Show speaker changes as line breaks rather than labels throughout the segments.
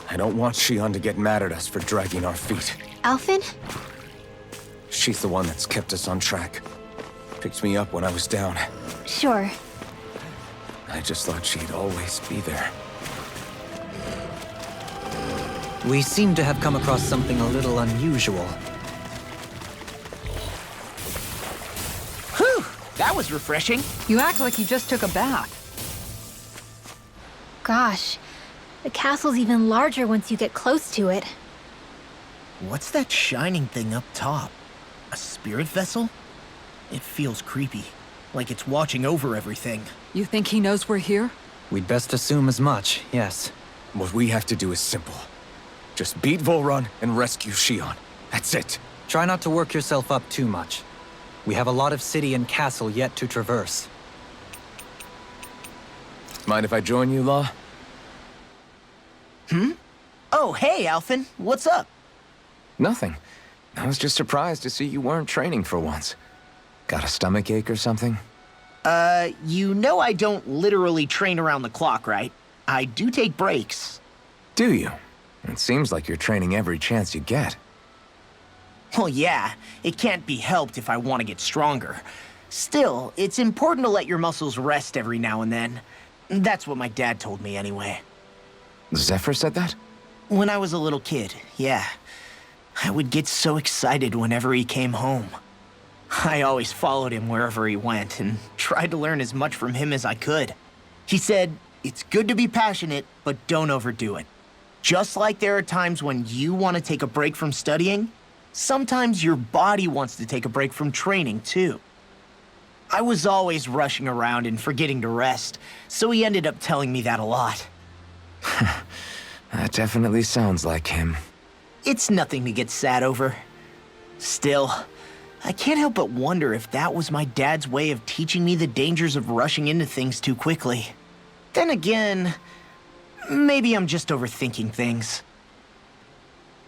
I don't want Shionne to get mad at us for dragging our feet.
Alphen?
She's the one that's kept us on track. Picked me up when I was down.
Sure.
I just thought she'd always be there.
We seem to have come across something a little unusual.
Whew! That was refreshing.
You act like you just took a bath.
Gosh, the castle's even larger once you get close to it.
What's that shining thing up top? A spirit vessel? It feels creepy, like it's watching over everything.
You think he knows we're here?
We'd best assume as much, yes.
What we have to do is simple. Just beat Vohlran and rescue Shionne. That's it.
Try not to work yourself up too much. We have a lot of city and castle yet to traverse.
Mind if I join you, Law?
Oh, hey, Alphen. What's up?
Nothing. I was just surprised to see you weren't training for once. Got a stomachache or something?
You know I don't literally train around the clock, right? I do take breaks.
Do you? It seems like you're training every chance you get.
Well, yeah, it can't be helped if I want to get stronger. Still, it's important to let your muscles rest every now and then. That's what my dad told me anyway.
Zephyr said that?
When I was a little kid, yeah. I would get so excited whenever he came home. I always followed him wherever he went and tried to learn as much from him as I could. He said, it's good to be passionate, but don't overdo it. Just like there are times when you want to take a break from studying, sometimes your body wants to take a break from training, too. I was always rushing around and forgetting to rest, so he ended up telling me that a lot.
That definitely sounds like him.
It's nothing to get sad over. Still, I can't help but wonder if that was my dad's way of teaching me the dangers of rushing into things too quickly. Then again, maybe I'm just overthinking things.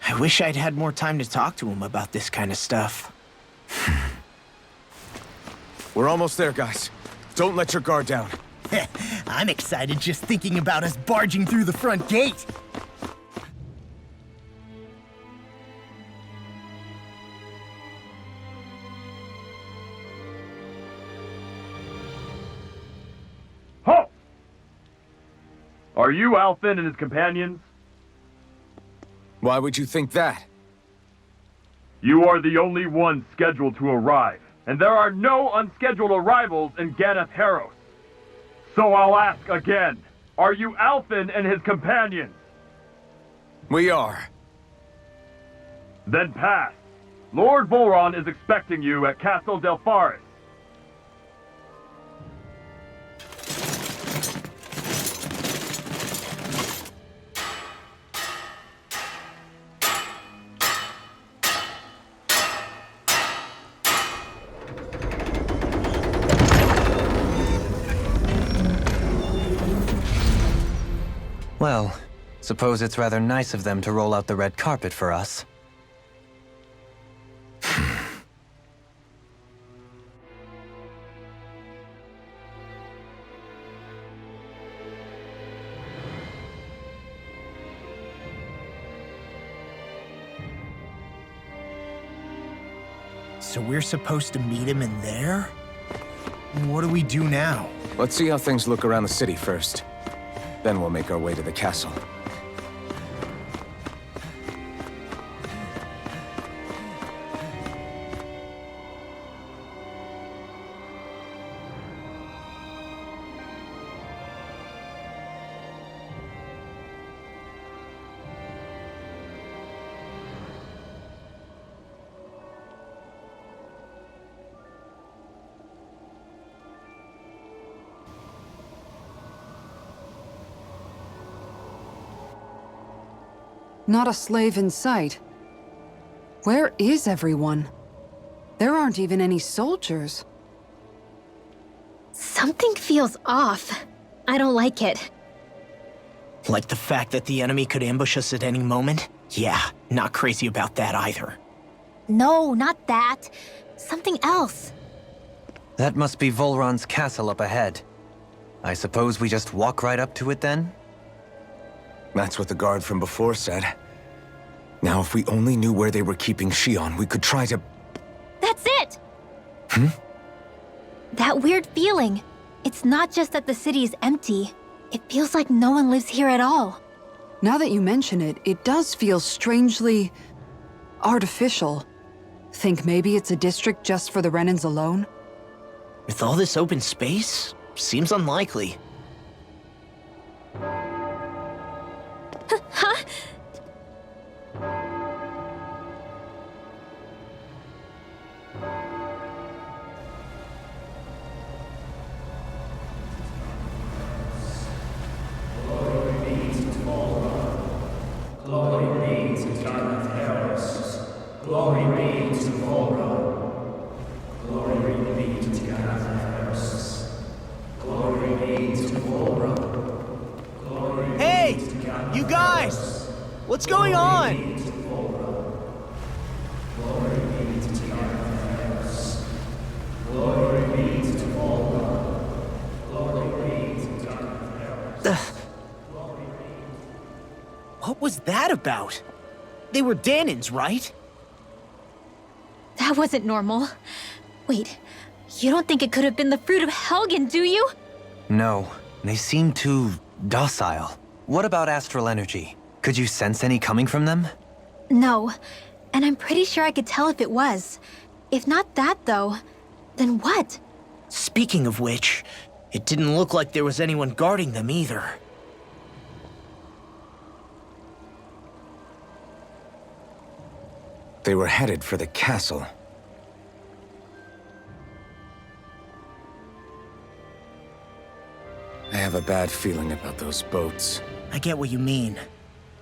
I wish I'd had more time to talk to him about this kind of stuff.
We're almost there, guys. Don't let your guard down.
I'm excited just thinking about us barging through the front gate.
Ho! Are you Alphen and his companions?
Why would you think that?
You are the only ones scheduled to arrive, and there are no unscheduled arrivals in Ganath Haros. So I'll ask again, are you Alphen and his companions?
We are.
Then pass. Lord Vohlran is expecting you at Castle del Fahris.
Well, suppose it's rather nice of them to roll out the red carpet for us.
So we're supposed to meet him in there? What do we do now?
Let's see how things look around the city first. Then we'll make our way to the castle.
Not a slave in sight. Where is everyone? There aren't even any soldiers.
Something feels off. I don't like it.
Like the fact that the enemy could ambush us at any moment? Yeah, not crazy about that either.
No, not that. Something else.
That must be Vohlran's castle up ahead. I suppose we just walk right up to it then?
That's what the guard from before said. Now, if we only knew where they were keeping Shionne, we could try to...
That's it! That weird feeling. It's not just that the city is empty. It feels like no one lives here at all.
Now that you mention it, it does feel strangely... artificial. Think maybe it's a district just for the Renans alone?
With all this open space, seems unlikely.
Huh?
Glory be to Dahna and Fahris. Glory be to Vohlran. Glory be to Dahna and Fahris. Glory be to Vohlran. Glory be
Hey!
to Dahna
You
and
guys!
Fahris.
What's going on?
Glory be to Vohlran. Glory be to Dahna and Fahris. Glory be to Vohlran. Glory be to Dahna and Fahris.
What was that about? They were Dahnans, right?
That wasn't normal. Wait, you don't think it could have been the fruit of Helgen, do you?
No, they seem too docile. What about astral energy? Could you sense any coming from them?
No, and I'm pretty sure I could tell if it was. If not that, though, then what?
Speaking of which, it didn't look like there was anyone guarding them either.
They were headed for the castle. I have a bad feeling about those boats.
I get what you mean.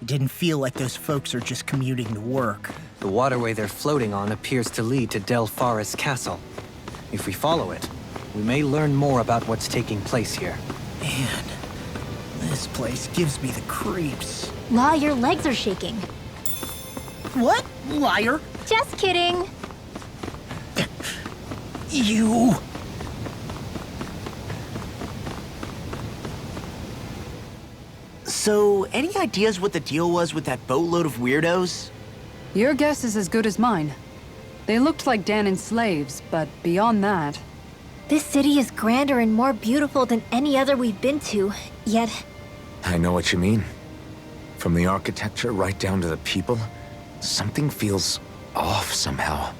It didn't feel like those folks are just commuting to work.
The waterway they're floating on appears to lead to Del Fahris Castle. If we follow it, we may learn more about what's taking place here.
Man, this place gives me the creeps.
Law, your legs are shaking.
What? Liar?
Just kidding.
You... So, any ideas what the deal was with that boatload of weirdos?
Your guess is as good as mine. They looked like Dahnan slaves, but beyond that...
This city is grander and more beautiful than any other we've been to, yet...
I know what you mean. From the architecture right down to the people, something feels off somehow.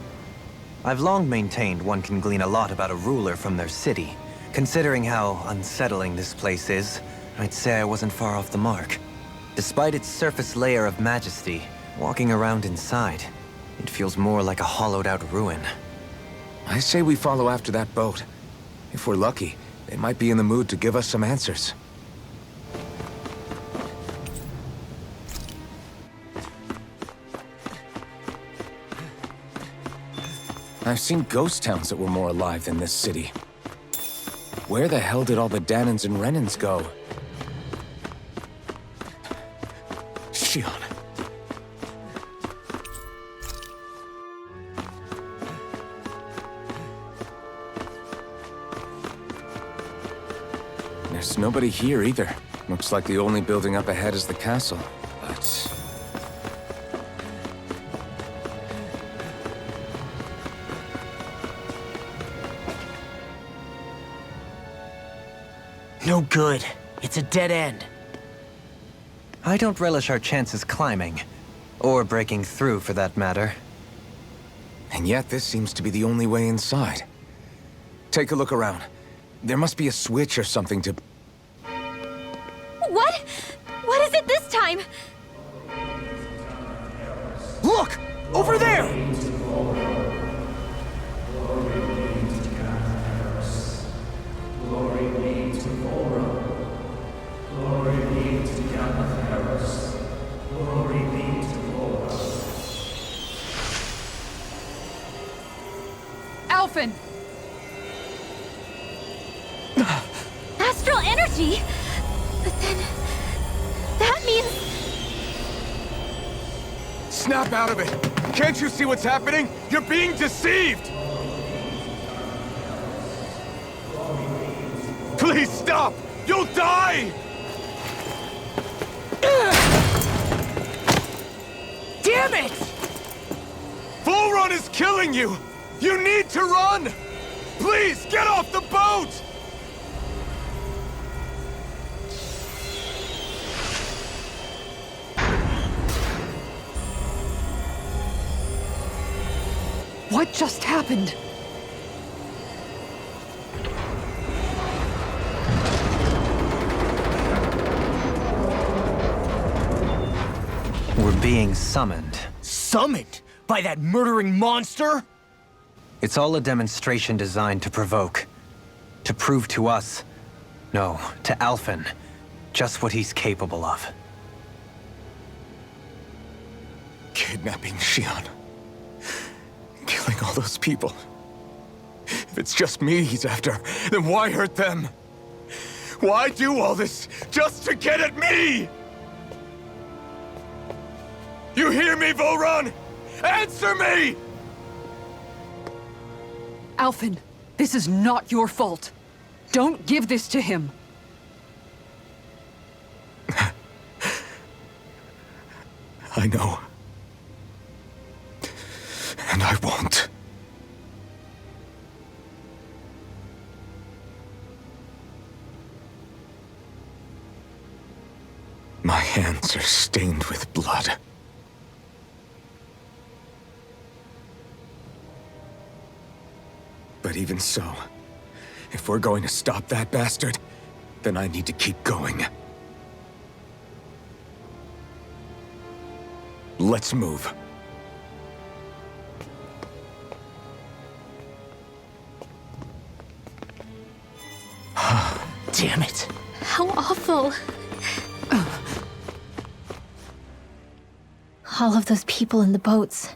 I've long maintained one can glean a lot about a ruler from their city. Considering how unsettling this place is, I'd say I wasn't far off the mark. Despite its surface layer of majesty, walking around inside, it feels more like a hollowed-out ruin.
I say we follow after that boat. If we're lucky, they might be in the mood to give us some answers. I've seen ghost towns that were more alive than this city. Where the hell did all the Dahnans and Renans go? Shionne. There's nobody here either. Looks like the only building up ahead is the castle, but...
No good. It's a dead end.
I don't relish our chances climbing. Or breaking through, for that matter.
And yet this seems to be the only way inside. Take a look around. There must be a switch or something to...
What? What is it this time?
Look! Over there!
Glory be to Vohlran. Glory be to Dahna and Fahris. Glory be to Vohlran.
Alphen!
Astral energy? But then... that means...
Snap out of it! Can't you see what's happening? You're being deceived! Please stop! You'll die! is killing you! You need to run! Please, get off the boat!
What just happened?
We're being summoned.
Summoned? By that murdering monster?
It's all a demonstration designed to provoke. To prove to us, no, to Alphen, just what he's capable of.
Kidnapping Shionne. Killing all those people. If it's just me he's after, then why hurt them? Why do all this just to get at me? You hear me, Vohlran? Answer me!
Alphen, this is not your fault. Don't give this to him.
I know. And I won't. My hands are stained with blood. But even so, if we're going to stop that bastard, then I need to keep going. Let's move.
Damn it.
How awful. All of those people in the boats.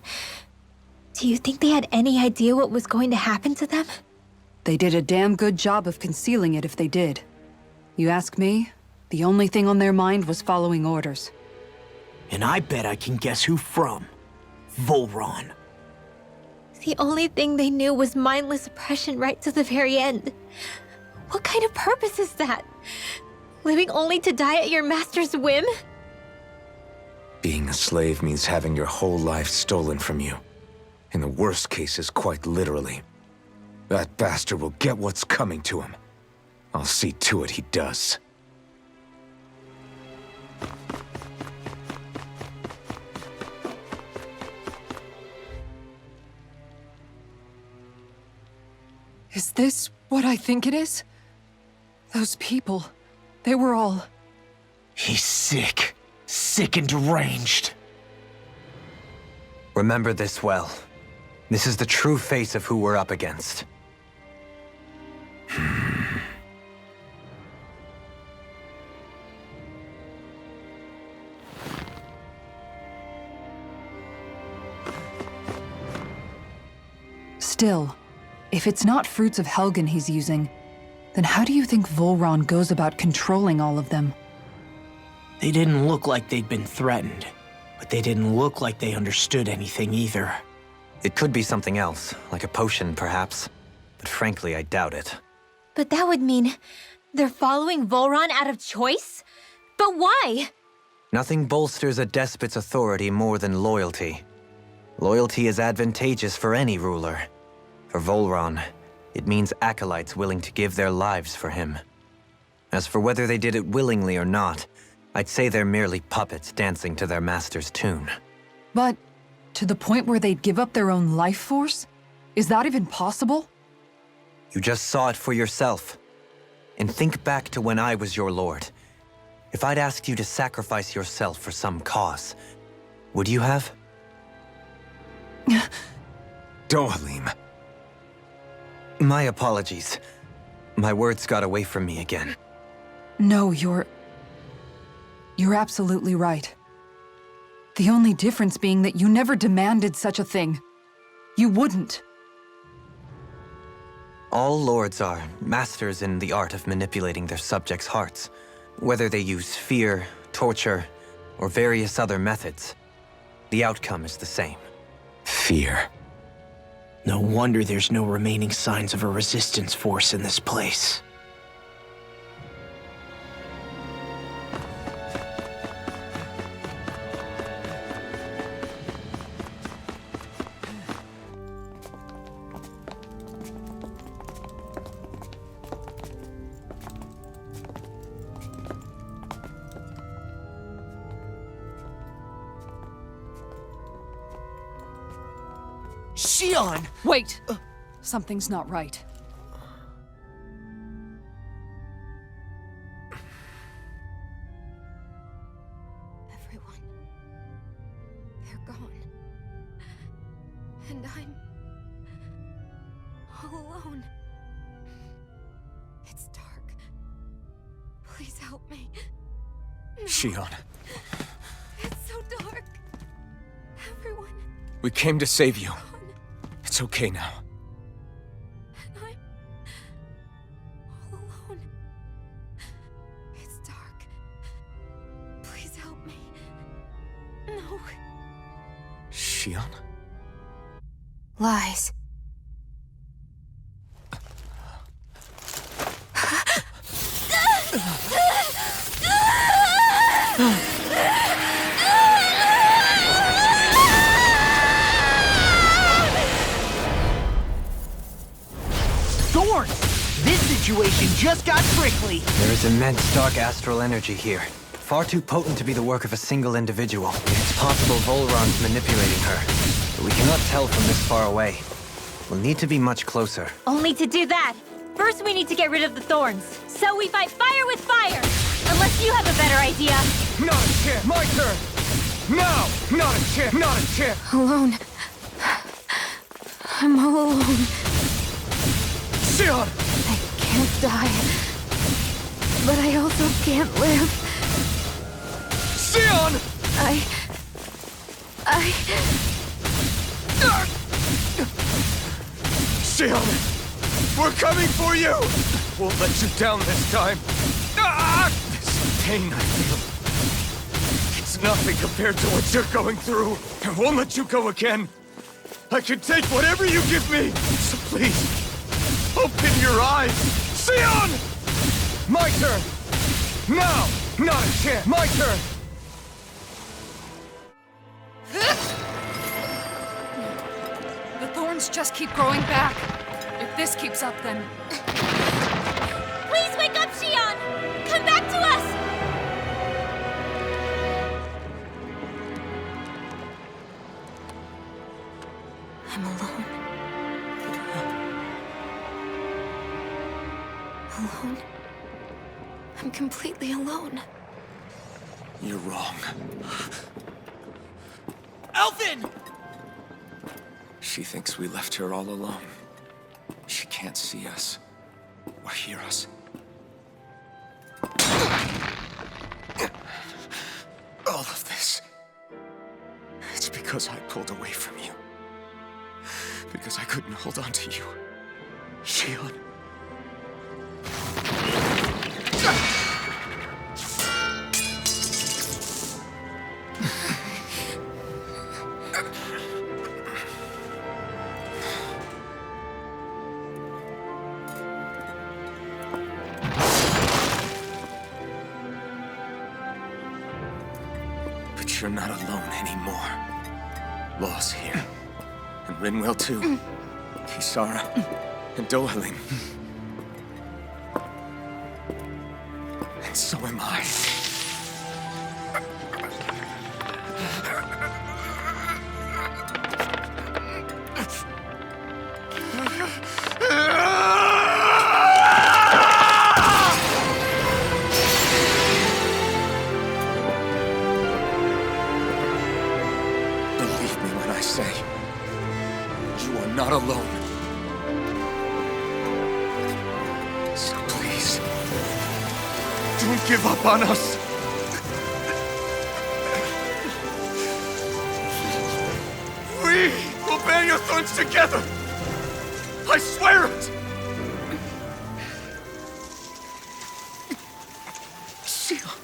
Do you think they had any idea what was going to happen to them?
They did a damn good job of concealing it if they did. You ask me, the only thing on their mind was following orders.
And I bet I can guess who from. Vohlran.
The only thing they knew was mindless oppression right to the very end. What kind of purpose is that? Living only to die at your master's whim?
Being a slave means having your whole life stolen from you. In the worst cases, quite literally. That bastard will get what's coming to him. I'll see to it he does.
Is this what I think it is? Those people, they were all...
He's sick. Sick and deranged.
Remember this well. This is the true face of who we're up against.
Still, if it's not fruits of Helgen he's using, then how do you think Vohlran goes about controlling all of them?
They didn't look like they'd been threatened, but they didn't look like they understood anything either.
It could be something else, like a potion perhaps. But frankly, I doubt it.
But that would mean they're following Vohlran out of choice? But why?
Nothing bolsters a despot's authority more than loyalty. Loyalty is advantageous for any ruler. For Vohlran, it means acolytes willing to give their lives for him. As for whether they did it willingly or not, I'd say they're merely puppets dancing to their master's tune.
But to the point where they'd give up their own life force? Is that even possible?
You just saw it for yourself. And think back to when I was your lord. If I'd asked you to sacrifice yourself for some cause, would you have?
Dohalim.
My apologies. My words got away from me again.
No, you're absolutely right. The only difference being that you never demanded such a thing. You wouldn't.
All lords are masters in the art of manipulating their subjects' hearts. Whether they use fear, torture, or various other methods, the outcome is the same.
Fear.
No wonder there's no remaining signs of a resistance force in this place. Shionne!
Wait! Something's not right.
Everyone. They're gone. And I'm all alone. It's dark. Please help me. No.
Shionne,
It's so dark. Everyone.
we came to save you.
Gone.
It's okay now.
And I'm all alone. It's dark. Please help me. No.
Shionne?
Lies.
Thorns! This situation just got prickly.
There is immense dark astral energy here. Far too potent to be the work of a single individual. It's possible Vohlran's manipulating her, but we cannot tell from this far away. We'll need to be much closer.
Only to do that, first we need to get rid of the thorns. So we fight fire with fire! Unless you have a better idea.
Not a chance! My turn! Now! Not a chance! Not a chance!
Alone. I'm all alone.
Shionne!
I can't die. But I also can't live.
Shionne! Shionne! We're coming for you! Won't let you down this time. This pain I feel. It's nothing compared to what you're going through. I won't let you go again. I can take whatever you give me. So please, open your eyes. Shionne! My turn. Now! Not a chance. My turn.
The thorns just keep growing back. If this keeps up, then...
Please wake up, Shionne! Come back to us! I'm alone. Alone? I'm completely alone.
You're wrong.
Alphen!
She thinks we left her all alone. She can't see us or hear us. All of this. It's because I pulled away from you. Because I couldn't hold on to you. Shionne. But you're not alone anymore. Law's here. And Rinwell too. Kisara. And Dohalim. And so am I. Believe me when I say, you are not alone. So please, don't give up on us. We will bear your thorns together. I swear it. Shionne.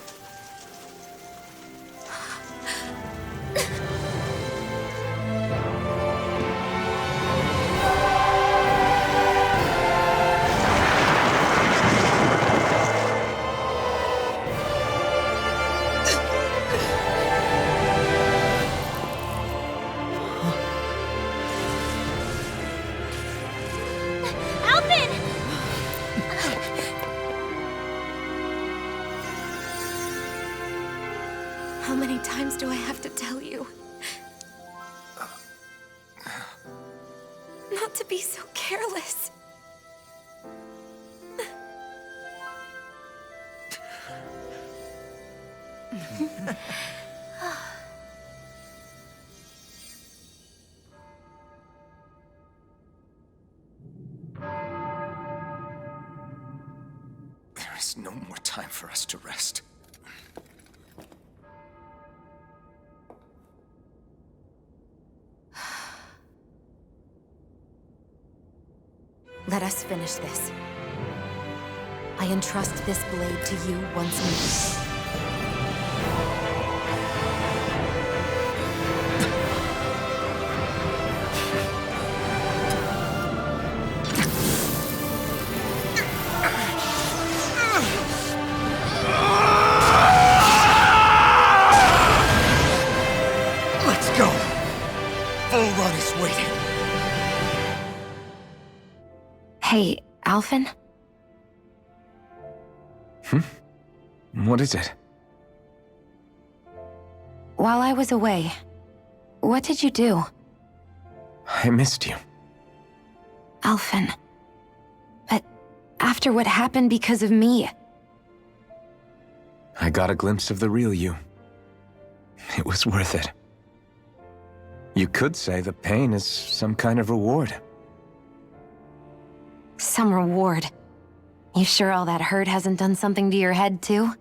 Alphen! How many times do I have to tell you? not to be so careless.
There is no more time for us to rest.
Let us finish this. I entrust this blade to you once more.
Let's go! Vohlran is waiting.
Hey, Alphen?
What is it?
While I was away, what did you do?
I missed you.
Alphen. But after what happened because of me,
I got a glimpse of the real you. It was worth it. You could say the pain is some kind of reward.
some reward. You sure all that hurt hasn't done something to your head, too?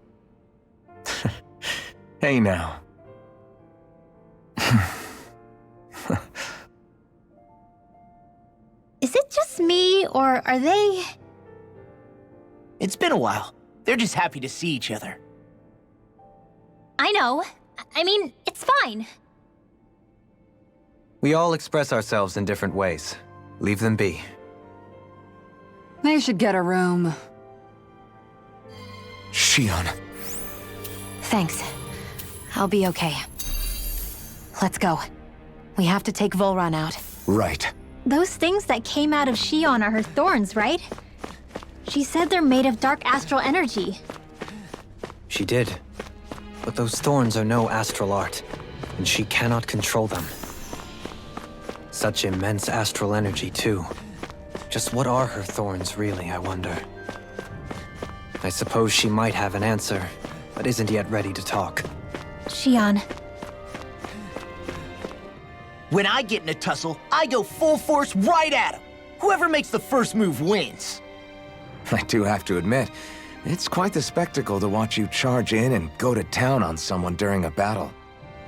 Hey now.
Is it just me, or are they...
It's been a while. They're just happy to see each other.
I know. I mean, it's fine.
We all express ourselves in different ways. Leave them be.
They should get a room.
Shionne.
Thanks. I'll be okay. Let's go. We have to take Vohlran out.
Right.
Those things that came out of Shionne are her thorns, right? She said they're made of dark astral energy.
She did. But those thorns are no astral art, and she cannot control them. Such immense astral energy, too. Just what are her thorns, really, I wonder? I suppose she might have an answer, but isn't yet ready to talk.
Shionne.
When I get in a tussle, I go full force right at him. Whoever makes the first move wins.
I do have to admit, it's quite the spectacle to watch you charge in and go to town on someone during a battle.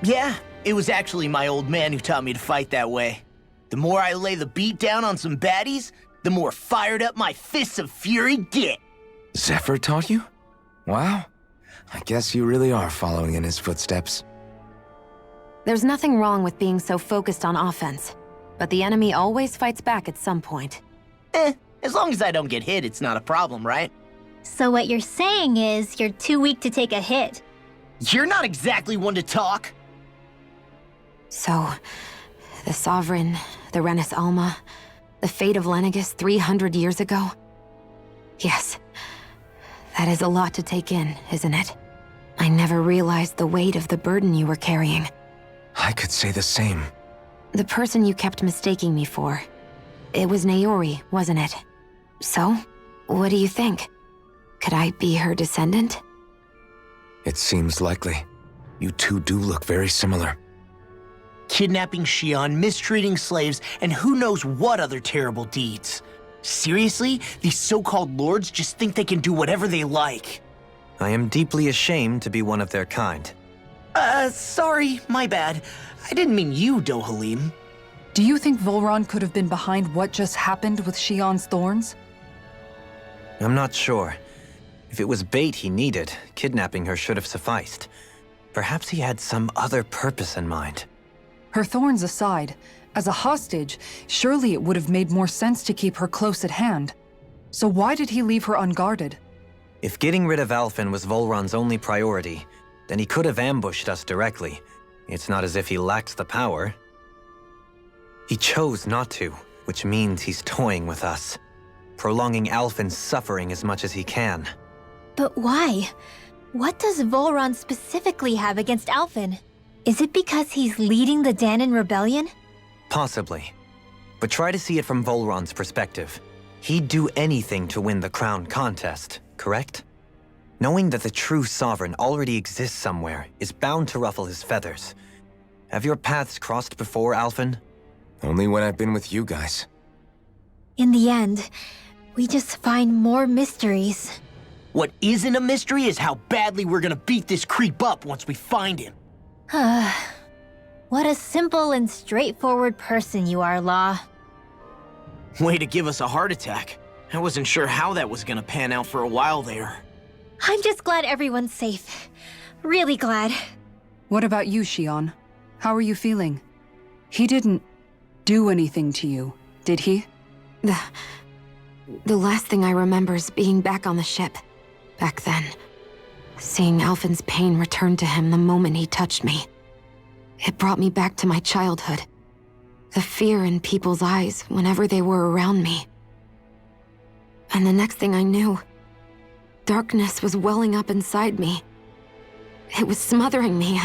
Yeah, it was actually my old man who taught me to fight that way. The more I lay the beat down on some baddies, the more fired up my fists of fury get.
Zephyr taught you? Wow. I guess you really are following in his footsteps.
There's nothing wrong with being so focused on offense, but the enemy always fights back at some point.
As long as I don't get hit, it's not a problem, right?
So what you're saying is you're too weak to take a hit.
You're not exactly one to talk.
So, the Sovereign, the Renas Alma, the fate of Lenegus 300 years ago? Yes, that is a lot to take in, isn't it? I never realized the weight of the burden you were carrying.
I could say the same.
The person you kept mistaking me for, it was Naori, wasn't it? So, what do you think? Could I be her descendant?
It seems likely. You two do look very similar.
Kidnapping Shionne, mistreating slaves, and who knows what other terrible deeds. Seriously? These so-called lords just think they can do whatever they like.
I am deeply ashamed to be one of their kind.
Sorry, my bad. I didn't mean you, Dohalim.
Do you think Vohlran could have been behind what just happened with Shionne's thorns?
I'm not sure. If it was bait he needed, kidnapping her should have sufficed. Perhaps he had some other purpose in mind.
Her thorns aside, as a hostage, surely it would have made more sense to keep her close at hand. So why did he leave her unguarded?
If getting rid of Alphen was Vohlran's only priority, then he could have ambushed us directly. It's not as if he lacked the power. He chose not to, which means he's toying with us, prolonging Alphen's suffering as much as he can.
But why? What does Vohlran specifically have against Alphen? Is it because he's leading the Dahna rebellion?
Possibly. But try to see it from Vohlran's perspective. He'd do anything to win the crown contest, correct? Knowing that the true sovereign already exists somewhere is bound to ruffle his feathers. Have your paths crossed before, Alphen?
Only when I've been with you guys.
In the end, we just find more mysteries.
What isn't a mystery is how badly we're gonna beat this creep up once we find him.
What a simple and straightforward person you are, Law.
Way to give us a heart attack. I wasn't sure how that was gonna pan out for a while there.
I'm just glad everyone's safe. Really glad.
What about you, Shionne? How are you feeling? He didn't do anything to you, did he?
The last thing I remember is being back on the ship. Back then. Seeing Alphen's pain return to him the moment he touched me. It brought me back to my childhood. The fear in people's eyes whenever they were around me. And the next thing I knew, darkness was welling up inside me. It was smothering me.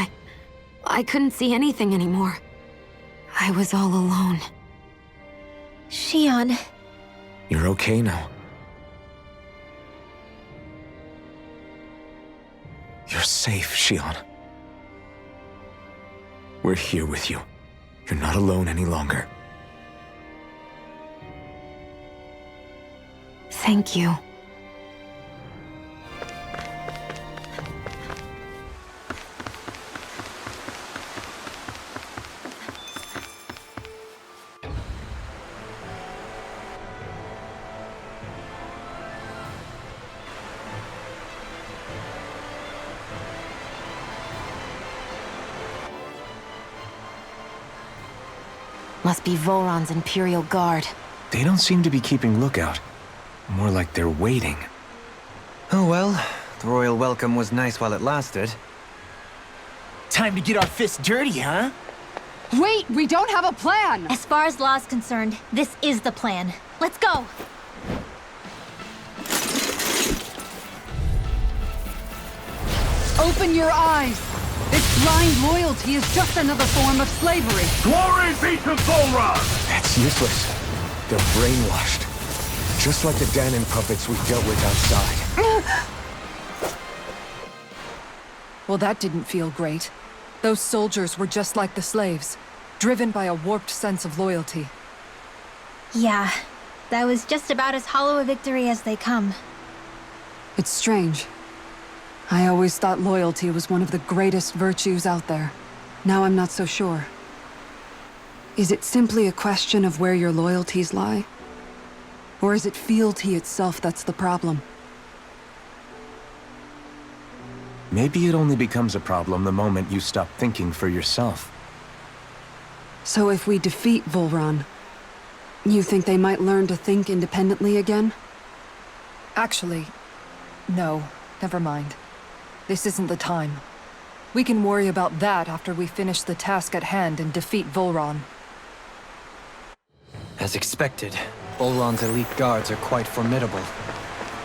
I couldn't see anything anymore. I was all alone.
Shionne.
You're okay now. You're safe, Shionne. We're here with you. You're not alone any longer.
Thank you. Must be Vohlran's Imperial Guard.
They don't seem to be keeping lookout. More like they're waiting.
Oh well, the royal welcome was nice while it lasted.
Time to get our fists dirty, huh?
Wait, we don't have a plan!
As far as Law's concerned, this is the plan. Let's go!
Open your eyes! This blind loyalty is just another form of slavery.
Glory be to Vohlran!
That's useless. They're brainwashed. Just like the Dahna puppets we dealt with outside.
Well, that didn't feel great. Those soldiers were just like the slaves, driven by a warped sense of loyalty.
Yeah, that was just about as hollow a victory as they come.
It's strange. I always thought loyalty was one of the greatest virtues out there. Now I'm not so sure. Is it simply a question of where your loyalties lie? Or is it fealty itself that's the problem?
Maybe it only becomes a problem the moment you stop thinking for yourself.
So if we defeat Vohlran, you think they might learn to think independently again? Actually, no, never mind. This isn't the time. We can worry about that after we finish the task at hand and defeat Vohlran.
As expected, Vohlran's elite guards are quite formidable.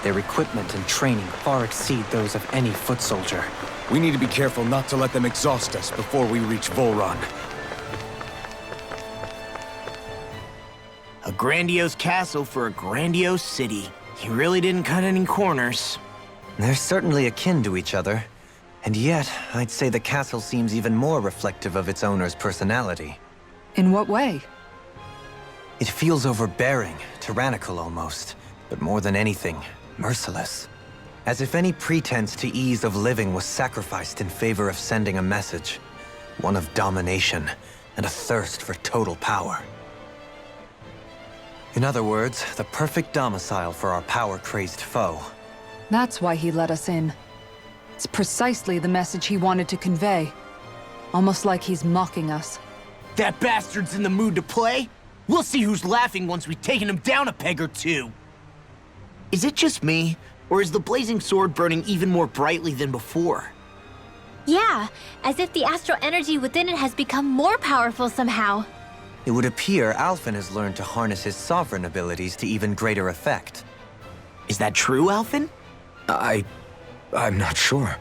Their equipment and training far exceed those of any foot soldier.
We need to be careful not to let them exhaust us before we reach Vohlran.
A grandiose castle for a grandiose city. He really didn't cut any corners.
They're certainly akin to each other, and yet I'd say the castle seems even more reflective of its owner's personality.
In what way?
It feels overbearing, tyrannical almost, but more than anything, merciless. As if any pretense to ease of living was sacrificed in favor of sending a message, one of domination and a thirst for total power. In other words, the perfect domicile for our power-crazed foe.
That's why he let us in. It's precisely the message he wanted to convey. Almost like he's mocking us.
That bastard's in the mood to play? We'll see who's laughing once we've taken him down a peg or two. Is it just me, or is the blazing sword burning even more brightly than before?
Yeah, as if the astral energy within it has become more powerful somehow.
It would appear Alphen has learned to harness his sovereign abilities to even greater effect.
Is that true, Alphen?
I'm not sure.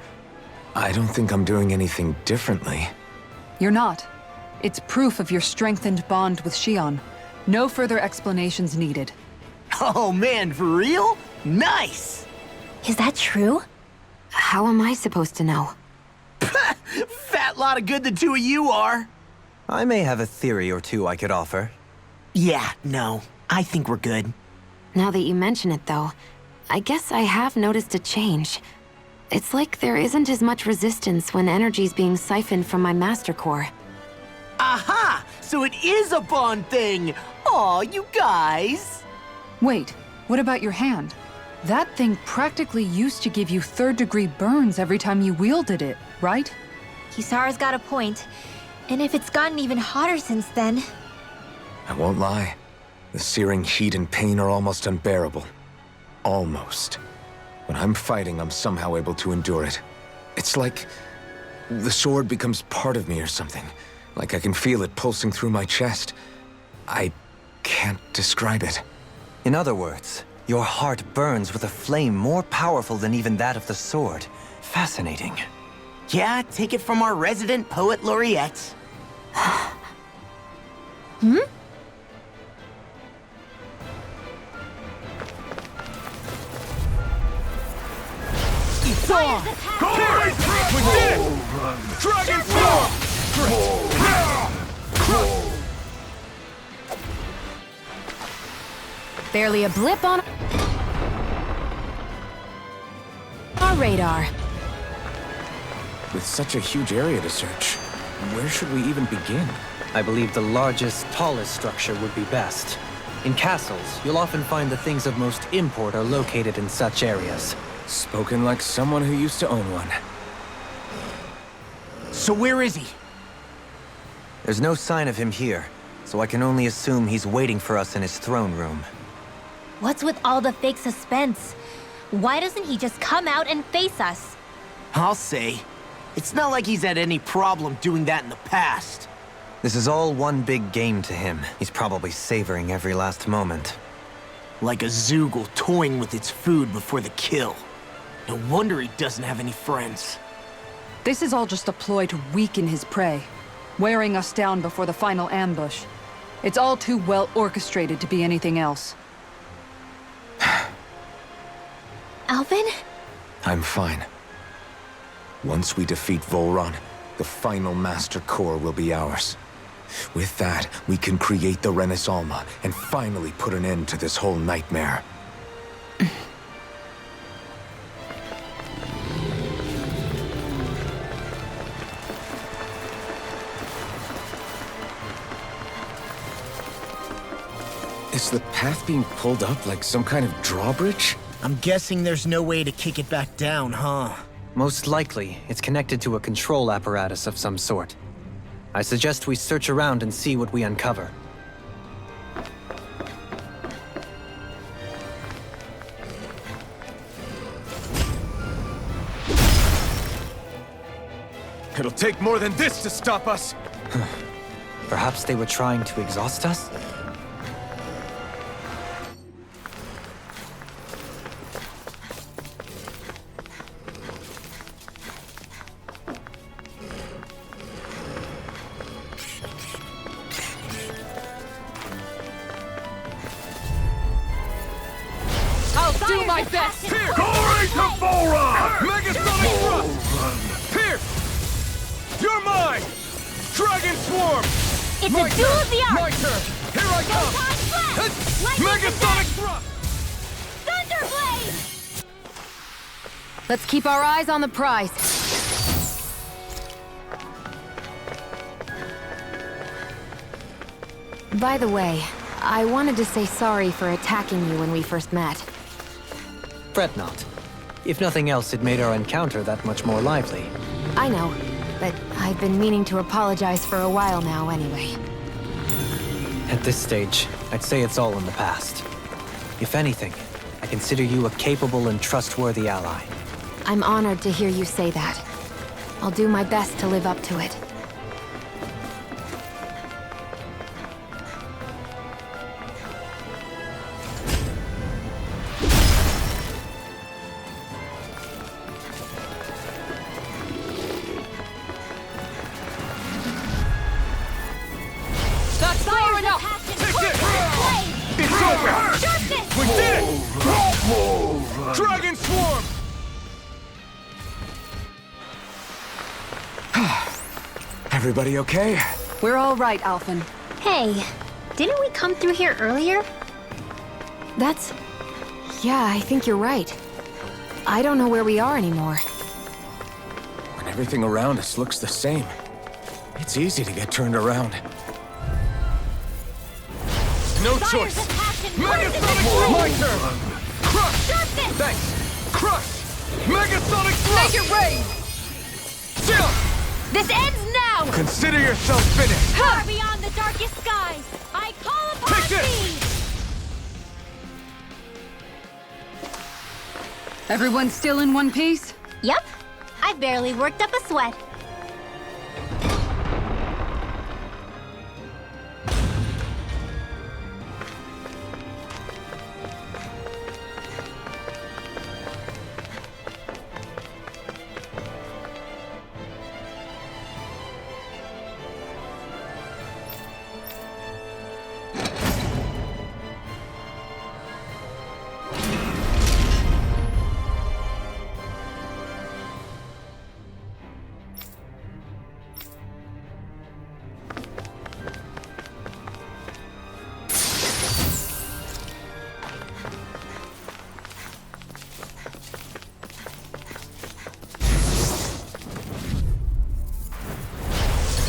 I don't think I'm doing anything differently.
You're not. It's proof of your strengthened bond with Shionne. No further explanations needed.
Oh man, for real? Nice!
Is that true?
How am I supposed to know?
Fat lot of good the two of you are.
I may have a theory or two I could offer.
Yeah, no. I think we're good.
Now that you mention it, though, I guess I have noticed a change. It's like there isn't as much resistance when energy's being siphoned from my master core.
Aha! So it is a bond thing! Aw, you guys!
Wait, what about your hand? That thing practically used to give you third-degree burns every time you wielded it, right?
Kisara's got a point. And if it's gotten even hotter since then...
I won't lie. The searing heat and pain are almost unbearable. Almost. When I'm fighting, I'm somehow able to endure it. It's like the sword becomes part of me or something. Like I can feel it pulsing through my chest. I can't describe it.
In other words, your heart burns with a flame more powerful than even that of the sword. Fascinating.
Yeah, take it from our resident poet laureate. It's on!
We did it! Dragon Form!
Barely a blip on our radar.
With such a huge area to search, where should we even begin?
I believe the largest, tallest structure would be best. In castles, you'll often find the things of most import are located in such areas.
Spoken like someone who used to own one.
So where is he?
There's no sign of him here, so I can only assume he's waiting for us in his throne room.
What's with all the fake suspense? Why doesn't he just come out and face us?
I'll say. It's not like he's had any problem doing that in the past.
This is all one big game to him. He's probably savoring every last moment.
Like a Zoogle toying with its food before the kill. No wonder he doesn't have any friends.
This is all just a ploy to weaken his prey, wearing us down before the final ambush. It's all too well orchestrated to be anything else.
Alphen?
I'm fine. Once we defeat Vohlran, the final Master Core will be ours. With that, we can create the Renas Alma and finally put an end to this whole nightmare. Is the path being pulled up like some kind of drawbridge?
I'm guessing there's no way to kick it back down, huh?
Most likely, it's connected to a control apparatus of some sort. I suggest we search around and see what we uncover.
It'll take more than this to stop us!
Perhaps they were trying to exhaust us?
Do my best!
Glory to Vohlran!
Megasonic thrust! Pierce! You're mine! Dragon Swarm!
It's a duel of the
My
arts!
turn! Here I come! Megasonic thrust!
Thunderblade!
Let's keep our eyes on the prize. By the way, I wanted to say sorry for attacking you when we first met.
Fret not. If nothing else, it made our encounter that much more lively.
I know, but I've been meaning to apologize for a while now anyway.
At this stage, I'd say it's all in the past. If anything, I consider you a capable and trustworthy ally.
I'm honored to hear you say that. I'll do my best to live up to it.
That's far enough!
Take it! Dragon Swarm! Everybody okay?
We're all right, Alphen.
Hey, didn't we come through here earlier?
Yeah, I think you're right. I don't know where we are anymore.
When everything around us looks the same, it's easy to get turned around. No choice! Megasonic Throw! My turn! Crush! Thanks! Crush! Megasonic Thrust!
Make it rain!
Shionne!
This ends now!
Consider yourself finished!
Far beyond the darkest skies, I call upon
Take this!
thee!
Everyone still in one piece?
Yep, I barely worked up a sweat.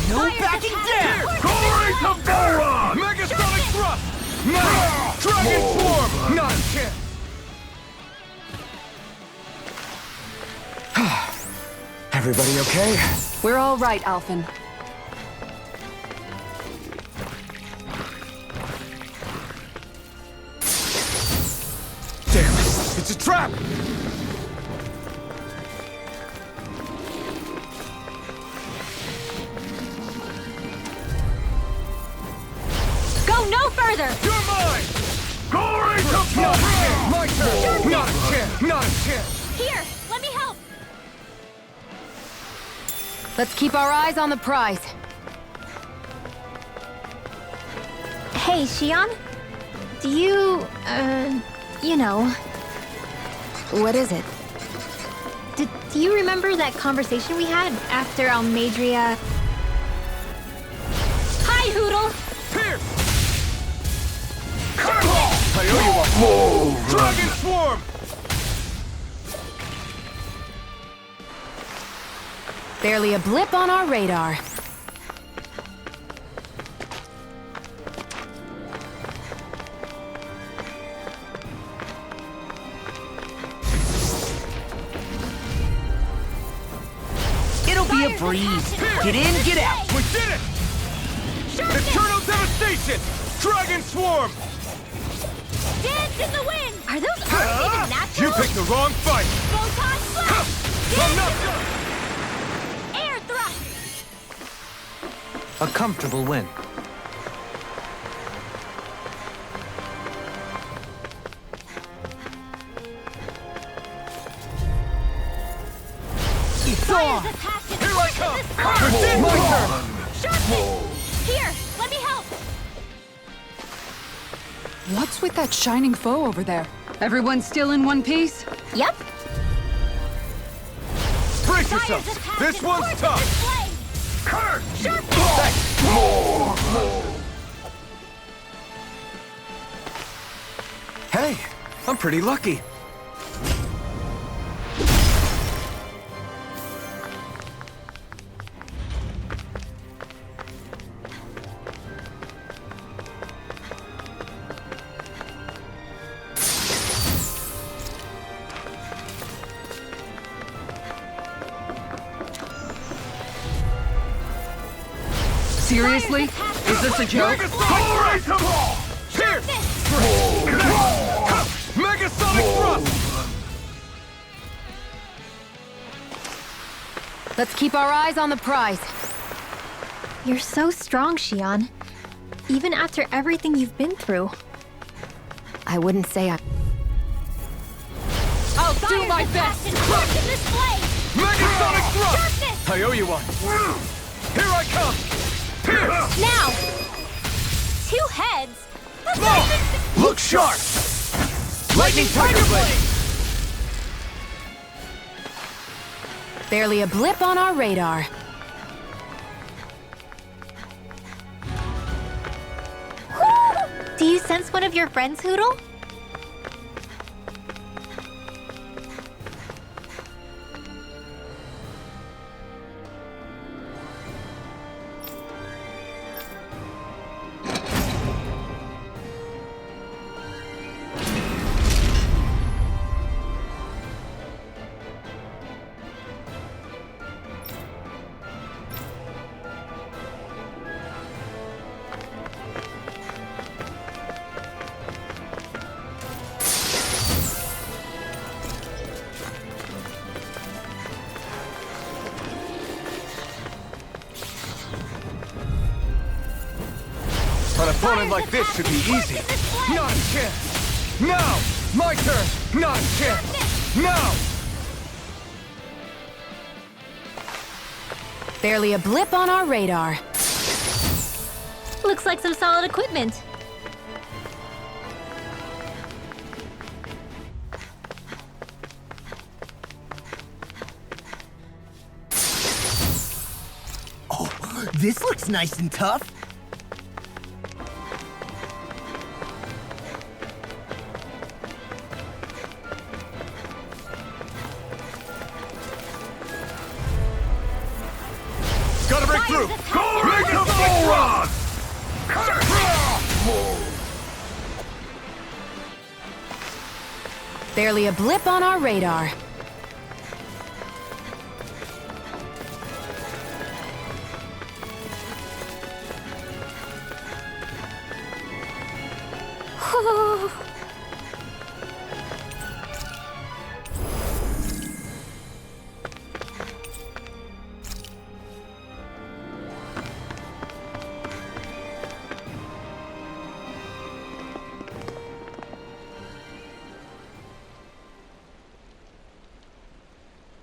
No backing down!
Glory to Vohlran!
Megasonic Thrust! Now! Dragon Swarm! Not a chance! Everybody okay?
We're all right, Alphen.
Damn it! It's a trap!
Go no further!
You're mine!
Glory to Vohlran!
My turn! Not a chance! Not a chance!
Here, let me help!
Let's keep our eyes on the prize.
Hey, Shionne? Do you, you know...
What is it?
Do you remember that conversation we had after Almadria... Hi, Hoodle!
Pierce! I owe you one! Dragon Swarm!
Barely a blip on our radar.
It'll be a breeze. Get in, get out.
We did it! Eternal Devastation! Dragon Swarm!
Dance in the wind! Are those arms even natural?
You picked the wrong fight!
Photon Blast!
I'm not done!
Air thrust!
A comfortable win.
It's on!
Here I come! My turn!
Sharpness! Here, let me help!
What's with that shining foe over there? Everyone still in one piece?
Yep.
Brace yourselves! This one's tough! Hey, I'm pretty lucky.
Seriously? Is this a joke?
Glory to Ball! Pierce! Megasonic Thrust!
Let's keep our eyes on the prize.
You're so strong, Shionne. Even after everything you've been through.
I wouldn't say I...
I'll do my best!
Megasonic Thrust! I owe you one. Here I come! Pierce!
Now! 2 heads?
Look sharp! Lightning Tiger Blade!
Barely a blip on our radar.
Do you sense one of your friends, Hoodle?
An opponent like this should be easy. Not a chance! Now! My turn! Not a chance! Now!
Barely a blip on our radar.
Looks like some solid equipment.
Oh, this looks nice and tough.
Gotta break through! Bring the Vohlran!
Barely a blip on our radar.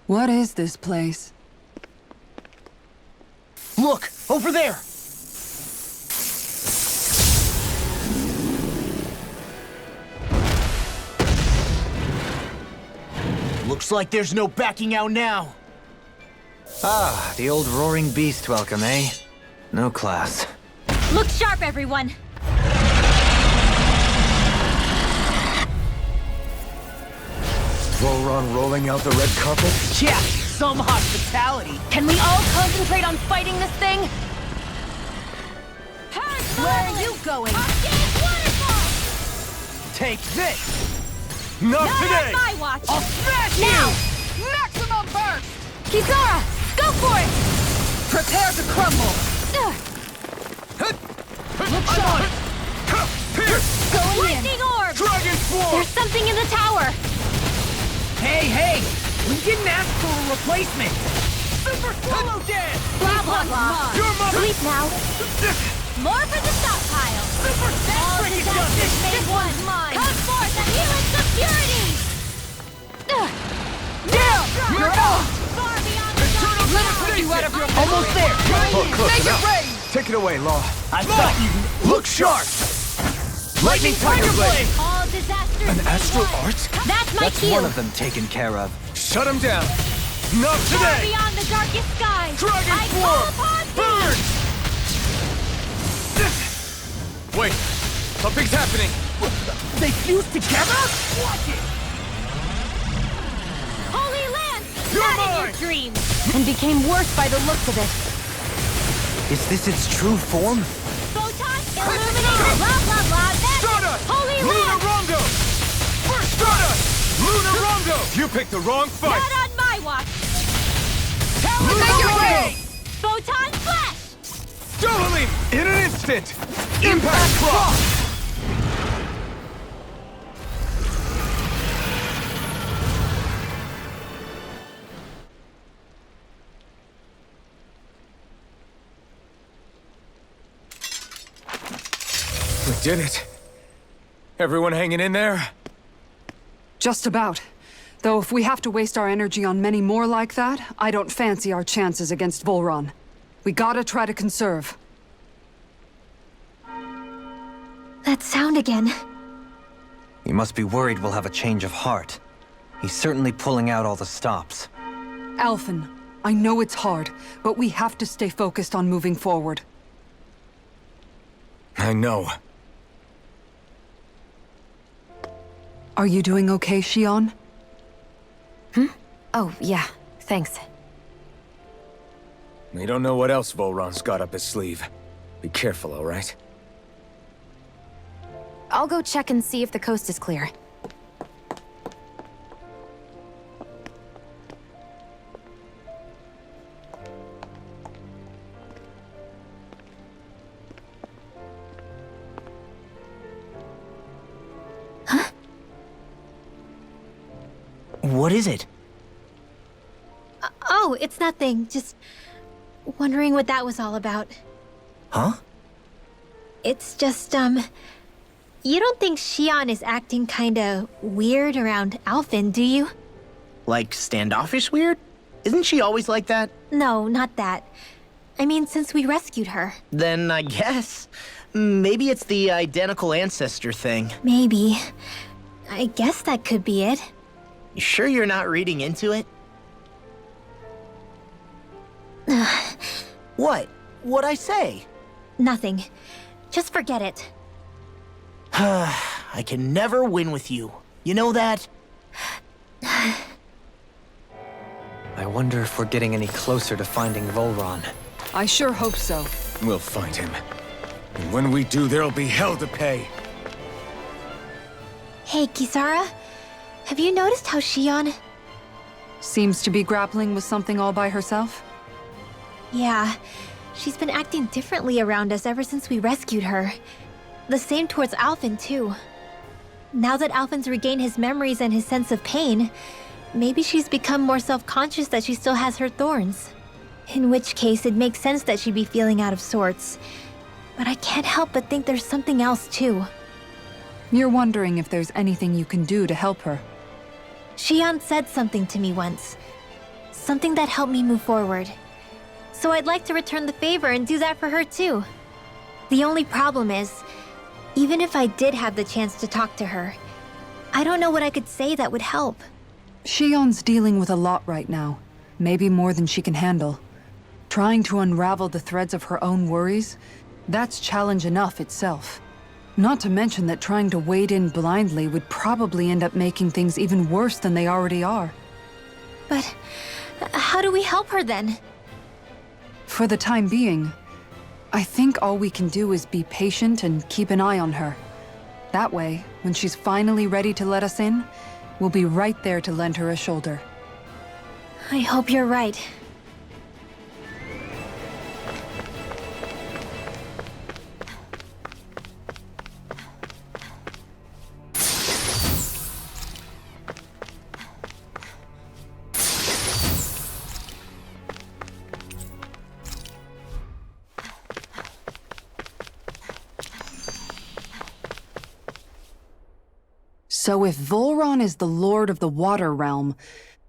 What is this place?
Look, over there! Looks like there's no backing out now.
Ah, the old roaring beast welcome, eh? No class.
Look sharp, everyone!
Vohlran rolling out the red carpet?
Yeah, some hospitality.
Can we all concentrate on fighting this thing? Where are you going?
Take this!
Not today!
My watch!
I'll smash
Now!
you! Maximum burst!
Kizara, go for it!
Prepare to crumble!
Look sharp! Going in!
Lightning orb!
Dragon Swarm!
There's something in the tower!
Hey! We didn't ask for a replacement! Super Swallow Dance!
Blah, blah, blah.
Your mother!
Sleep now. More for the stockpile.
Super
All
Freaking
disasters made one. Come forth and heal its security!
You're off!
Far beyond the darkest
Let us
hour.
put you out of your... Almost there!
Close
Make
enough.
it rain!
Take it away, Law.
I thought you'd...
Look sharp! Lightning Tiger Blade!
All disasters
An
made
astral
one.
art?
That's my
That's
cue.
one of them taken care of.
Shut him down! Not
Far
today!
beyond the darkest sky.
Dragon
I
Swarm!
call upon
Burn!
thee.
Wait! Something's happening!
They fused together? Watch it!
Holy land!
You're
Not in
mine!
your dreams!
And became worse by the looks of it.
Is this its true form?
Photon, illuminated, blah, blah, blah. That's
Stardust!
Holy
Lunar
land!
Rondo! First Stardust! Lunar Rondo! You picked the wrong fight!
Not on my watch!
Lunar Rondo!
Photon flash!
Double leap! In an instant! Impact Cross! We did it. Everyone hanging in there?
Just about. Though if we have to waste our energy on many more like that, I don't fancy our chances against Vohlran. We gotta try to conserve.
That sound again.
He must be worried we'll have a change of heart. He's certainly pulling out all the stops.
Alphen, I know it's hard, but we have to stay focused on moving forward.
I know.
Are you doing okay, Shionne?
Oh, yeah, thanks.
We don't know what else Vohlran's got up his sleeve. Be careful, all right?
I'll go check and see if the coast is clear.
What is it?
Oh, it's nothing. Just wondering what that was all about.
Huh?
It's just, you don't think Shionne is acting kinda weird around Alphen, do you?
Like standoffish weird? Isn't she always like that?
No, not that. I mean, since we rescued her.
Then I guess. Maybe it's the identical ancestor thing.
Maybe. I guess that could be it.
You sure you're not reading into it? What? What'd I say?
Nothing. Just forget it.
I can never win with you. You know that?
I wonder if we're getting any closer to finding Vohlran.
I sure hope so.
We'll find him. And when we do, there'll be hell to pay.
Hey, Kisara. Have you noticed how Shionne...
Seems to be grappling with something all by herself?
Yeah, she's been acting differently around us ever since we rescued her. The same towards Alphen, too. Now that Alphen's regained his memories and his sense of pain, maybe she's become more self-conscious that she still has her thorns. In which case, it makes sense that she'd be feeling out of sorts. But I can't help but think there's something else, too.
You're wondering if there's anything you can do to help her.
Shionne said something to me once. Something that helped me move forward. So I'd like to return the favor and do that for her too. The only problem is, even if I did have the chance to talk to her, I don't know what I could say that would help.
Shionne's dealing with a lot right now. Maybe more than she can handle. Trying to unravel the threads of her own worries, that's challenge enough itself. Not to mention that trying to wade in blindly would probably end up making things even worse than they already are.
But how do we help her then?
For the time being, I think all we can do is be patient and keep an eye on her. That way, when she's finally ready to let us in, we'll be right there to lend her a shoulder.
I hope you're right.
So if Vohlran is the Lord of the Water Realm,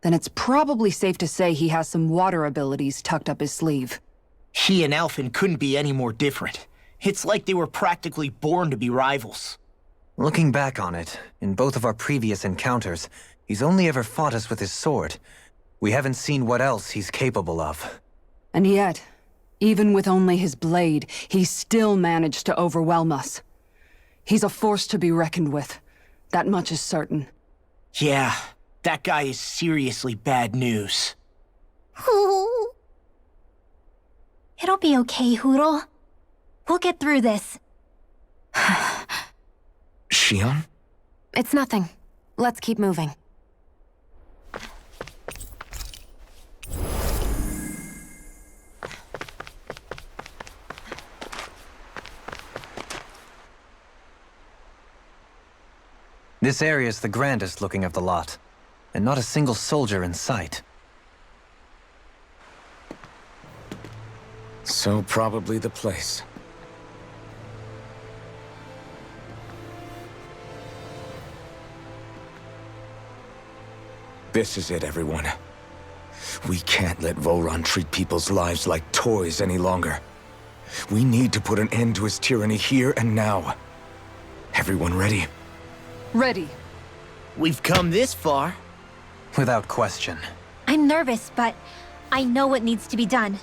then it's probably safe to say he has some water abilities tucked up his sleeve.
He and Alphen couldn't be any more different. It's like they were practically born to be rivals.
Looking back on it, in both of our previous encounters, he's only ever fought us with his sword. We haven't seen what else he's capable of.
And yet, even with only his blade, he still managed to overwhelm us. He's a force to be reckoned with. That much is certain.
Yeah, that guy is seriously bad news.
It'll be okay, Hoodle. We'll get through this.
Shionne?
It's nothing. Let's keep moving.
This area's the grandest looking of the lot, and not a single soldier in sight.
So probably the place. This is it, everyone. We can't let Vohlran treat people's lives like toys any longer. We need to put an end to his tyranny here and now. Everyone ready?
Ready.
We've come this far.
Without question.
I'm nervous, but I know what needs to be done.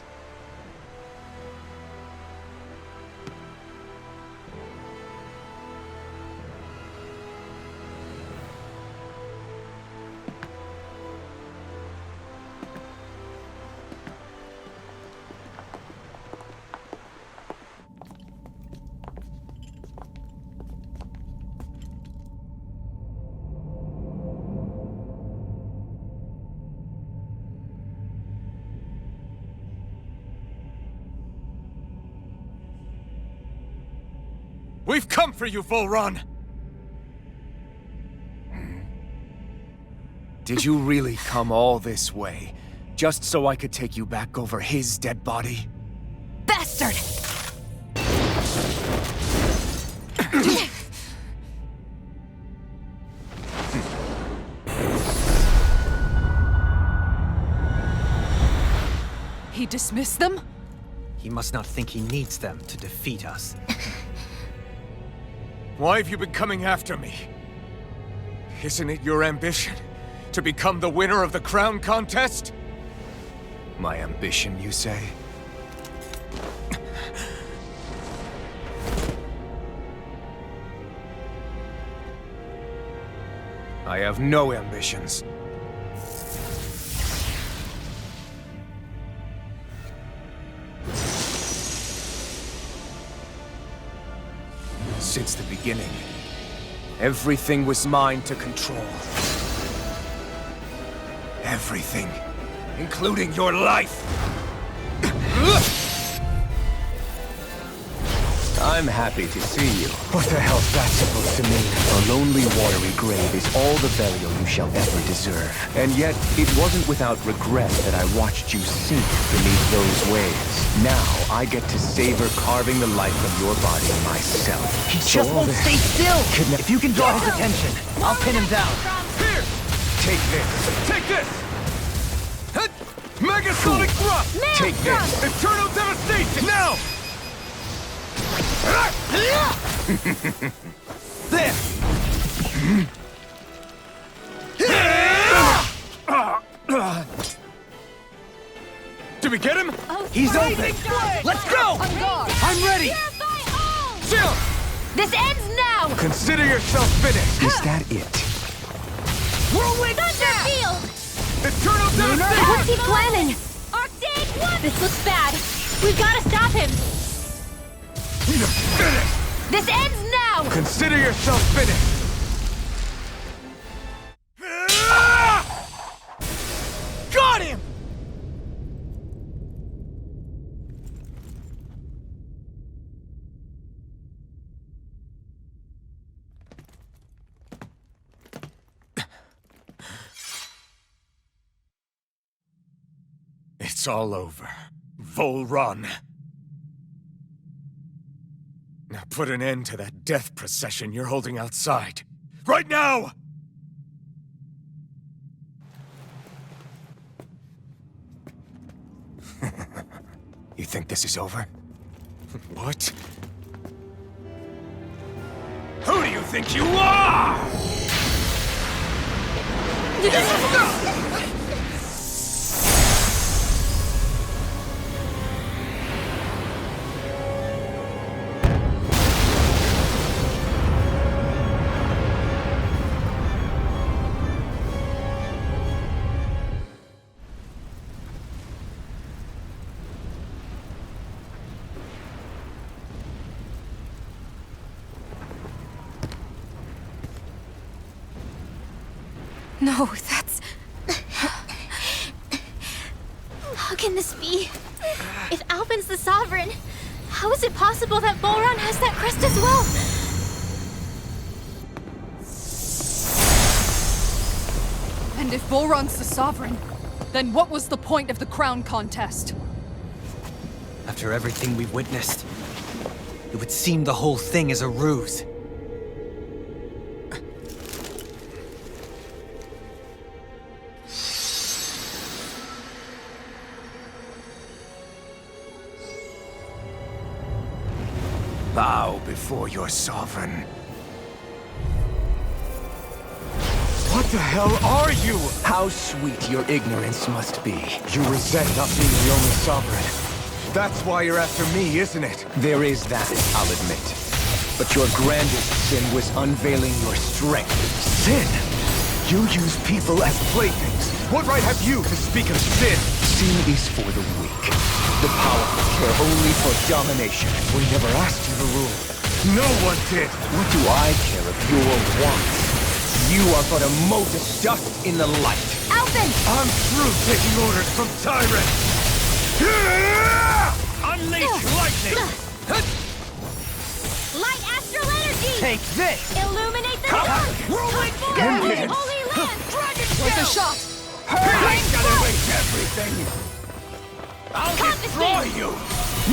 We've come for you, Vohlran!
Did you really come all this way, just so I could take you back over his dead body?
Bastard!
He dismissed them?
He must not think he needs them to defeat us.
Why have you been coming after me? Isn't it your ambition to become the winner of the crown contest?
My ambition, you say? I have no ambitions. Since the beginning, everything was mine to control. Everything, including your life. I'm happy to see you.
What the hell's that supposed to mean?
A lonely, watery grave is all the burial you shall ever deserve. And yet, it wasn't without regret that I watched you sink beneath those waves. Now, I get to savor carving the life from your body myself.
He just won't stay still!
If you can draw his attention, I'll pin him down.
Here! Take this! Take this! Hut! Megasonic thrust!
Take this!
Eternal devastation! Now!
There!
Did we get him?
He's open! Let's go! I'm ready!
Shionne!
This ends now!
Consider yourself finished!
Is that it?
Whirlwind Thunderfield!
Eternal
What's
devastation!
he planning?
Arctic One!
This looks bad. We've got to stop him.
You're finished!
This ends now!
Consider yourself finished!
Got him!
It's all over. Vohlran. Now put an end to that death procession you're holding outside. Right now!
You think this is over?
What? Who do you think you are?
No, that's... How can this be? If Alphen's the Sovereign, how is it possible that Vohlran has that crest as well?
And if Vohlran's the Sovereign, then what was the point of the crown contest?
After everything we've witnessed, it would seem the whole thing is a ruse.
Bow before your sovereign.
What the hell are you?
How sweet your ignorance must be.
You resent not being the only sovereign. That's why you're after me, isn't it?
There is that, I'll admit. But your grandest sin was unveiling your strength.
Sin? You use people as playthings. What right have you to speak of sin?
Sin is for the weak. The powerful care only for domination.
We never asked you to rule. No one did.
What do I care of your wants? You are but a mote of dust in the light.
Alphen!
I'm through taking orders from tyrants.
Unleash lightning!
Light astral energy!
Take this!
Illuminate the dark!
Rolling
Holy, holy land!
Dragon
Worth a
Shell!
shot!
Hurry!
Gonna waste everything. I'll destroy you.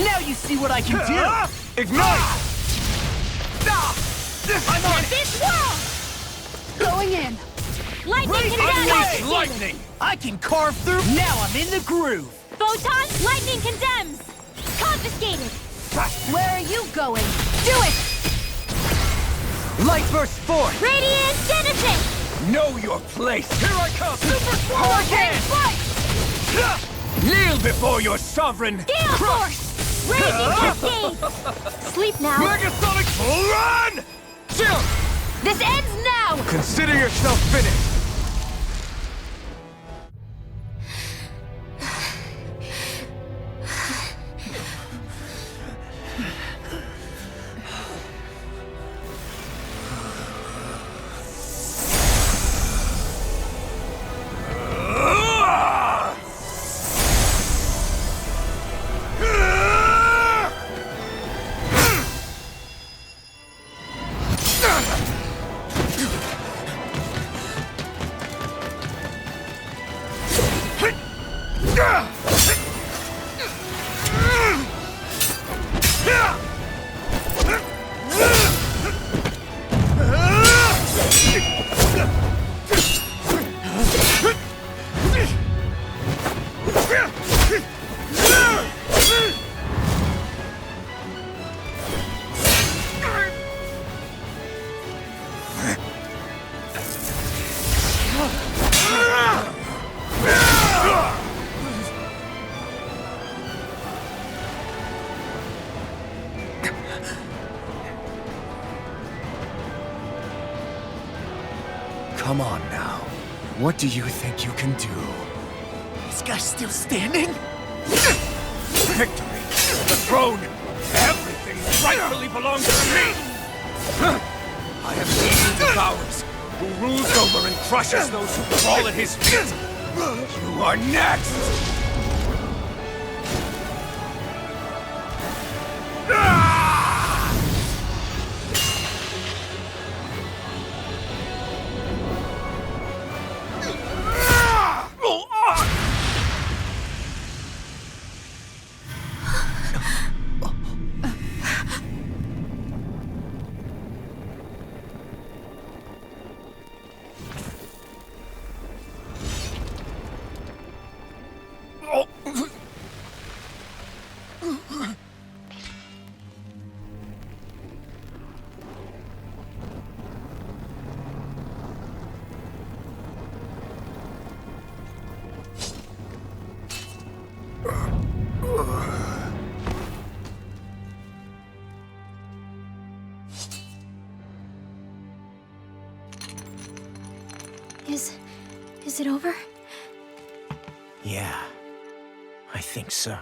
Now you see what I can do!
Ignite!
I'm on it!
This world!
Going in!
Lightning
Unleash
condemns!
lightning!
I can carve through. Now I'm in the groove.
Photon, lightning condemns! Confiscated!
Where are you going? Do it!
Light burst forth!
Radiant Genesis!
Know your place!
Here I come! Super Swarm again!
Kneel before your sovereign.
Gale Force! Raging Cascade! Sleep now!
Megasonic Vohlran! Shionne,
This ends now!
consider yourself finished.
Come on now. What do you think you can do?
This guy's still standing?
Victory! The throne! Everything rightfully belongs to me! I am he who devours, who rules over and crushes those who crawl at his feet! You are next!
Is it over?
Yeah, I think so.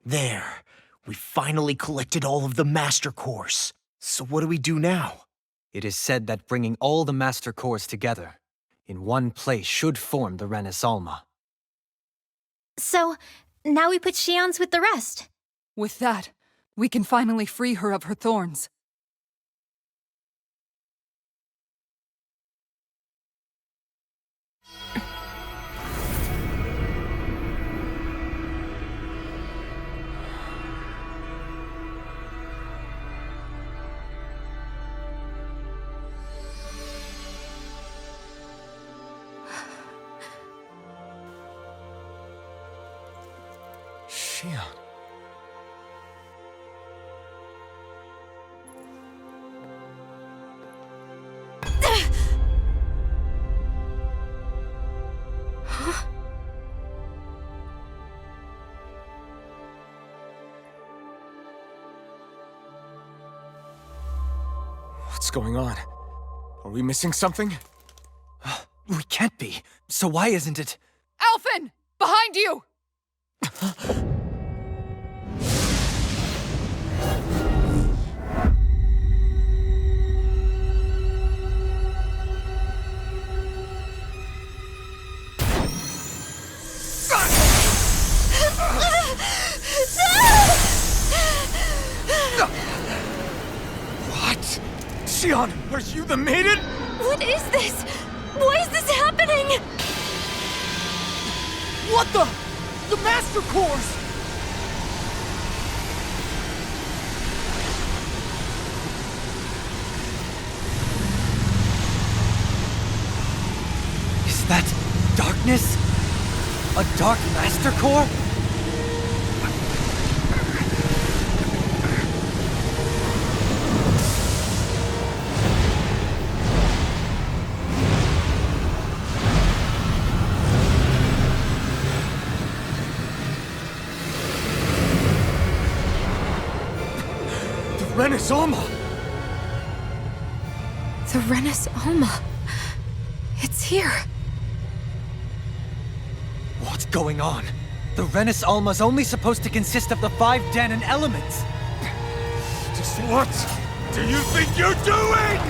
There. We finally collected all of the Master Cores. So what do we do now?
It is said that bringing all the Master Cores together in one place should form the Renas Alma.
So, now we put Shionne's with the rest.
With that, we can finally free her of her thorns.
Shionne. What's going on? Are we missing something?
We can't be. So why isn't it?
Alphen! Behind you!
What? Shionne, are you the maiden?
What is this? Why is this happening?
What the? The Master Cores!
Is that darkness? A dark Master Core?
Renas Alma!
The Renas Alma. It's here.
What's going on? The Renas Alma's only supposed to consist of the 5 Dahna elements.
Just what do you think you're doing?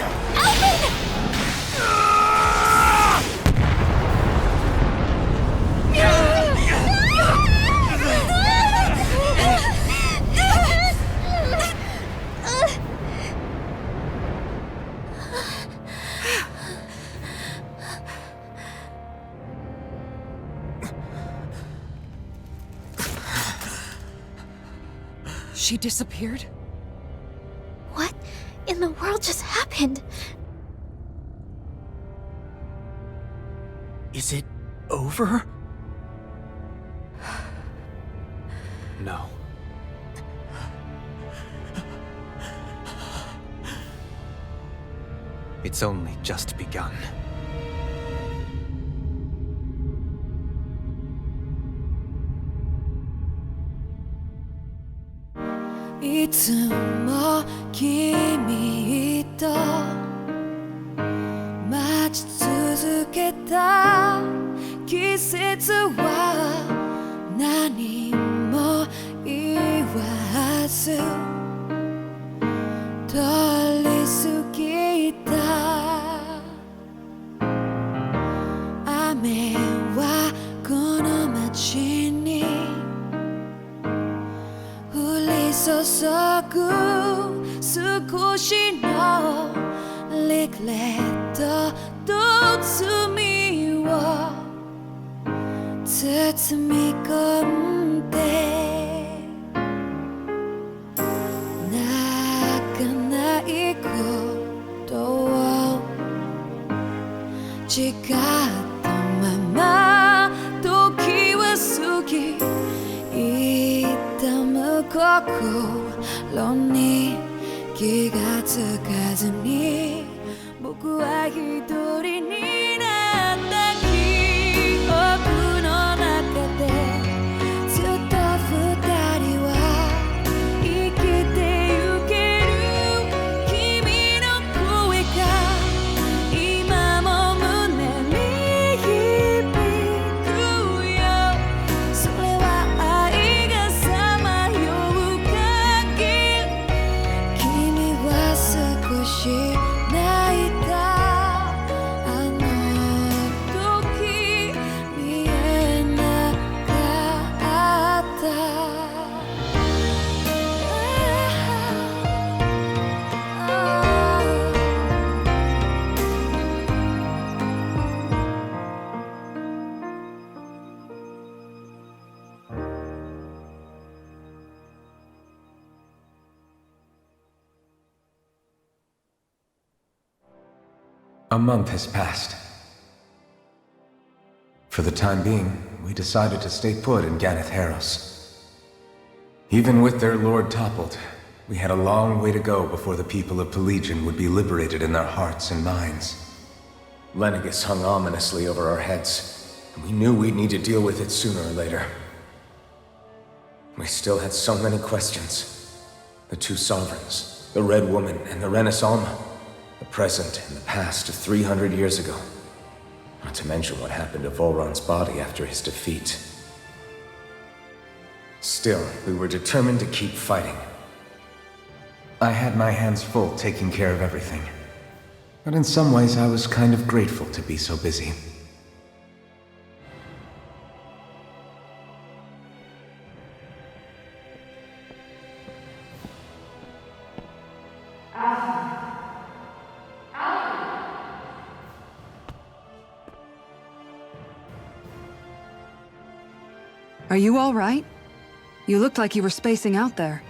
She disappeared?
What in the world just happened?
Is it over?
No. It's only just begun.
Iつも君と待ち続けた季節は何も言わず通り過ぎた雨はこの街に降り注ぐ少しのリグレットと罪を包み込んで泣かないことを誓ったまま時は過ぎ痛む心に気がつかずに僕は一人になった記憶の中でずっと二人は生きてゆける君の声が今も胸に響くよそれは愛がさまよう限り君は少し
A month has passed. For the time being, we decided to stay put in Ganath Haros. Even with their lord toppled, we had a long way to go before the people of Pelegion would be liberated in their hearts and minds. Lenegis hung ominously over our heads, and we knew we'd need to deal with it sooner or later. We still had so many questions. The two sovereigns, the Red Woman and the Renas Alma, the present and the past of 300 years ago. Not to mention what happened to Vohlran's body after his defeat. Still, we were determined to keep fighting. I had my hands full taking care of everything. But in some ways, I was kind of grateful to be so busy.
Are you all right? You looked like you were spacing out there.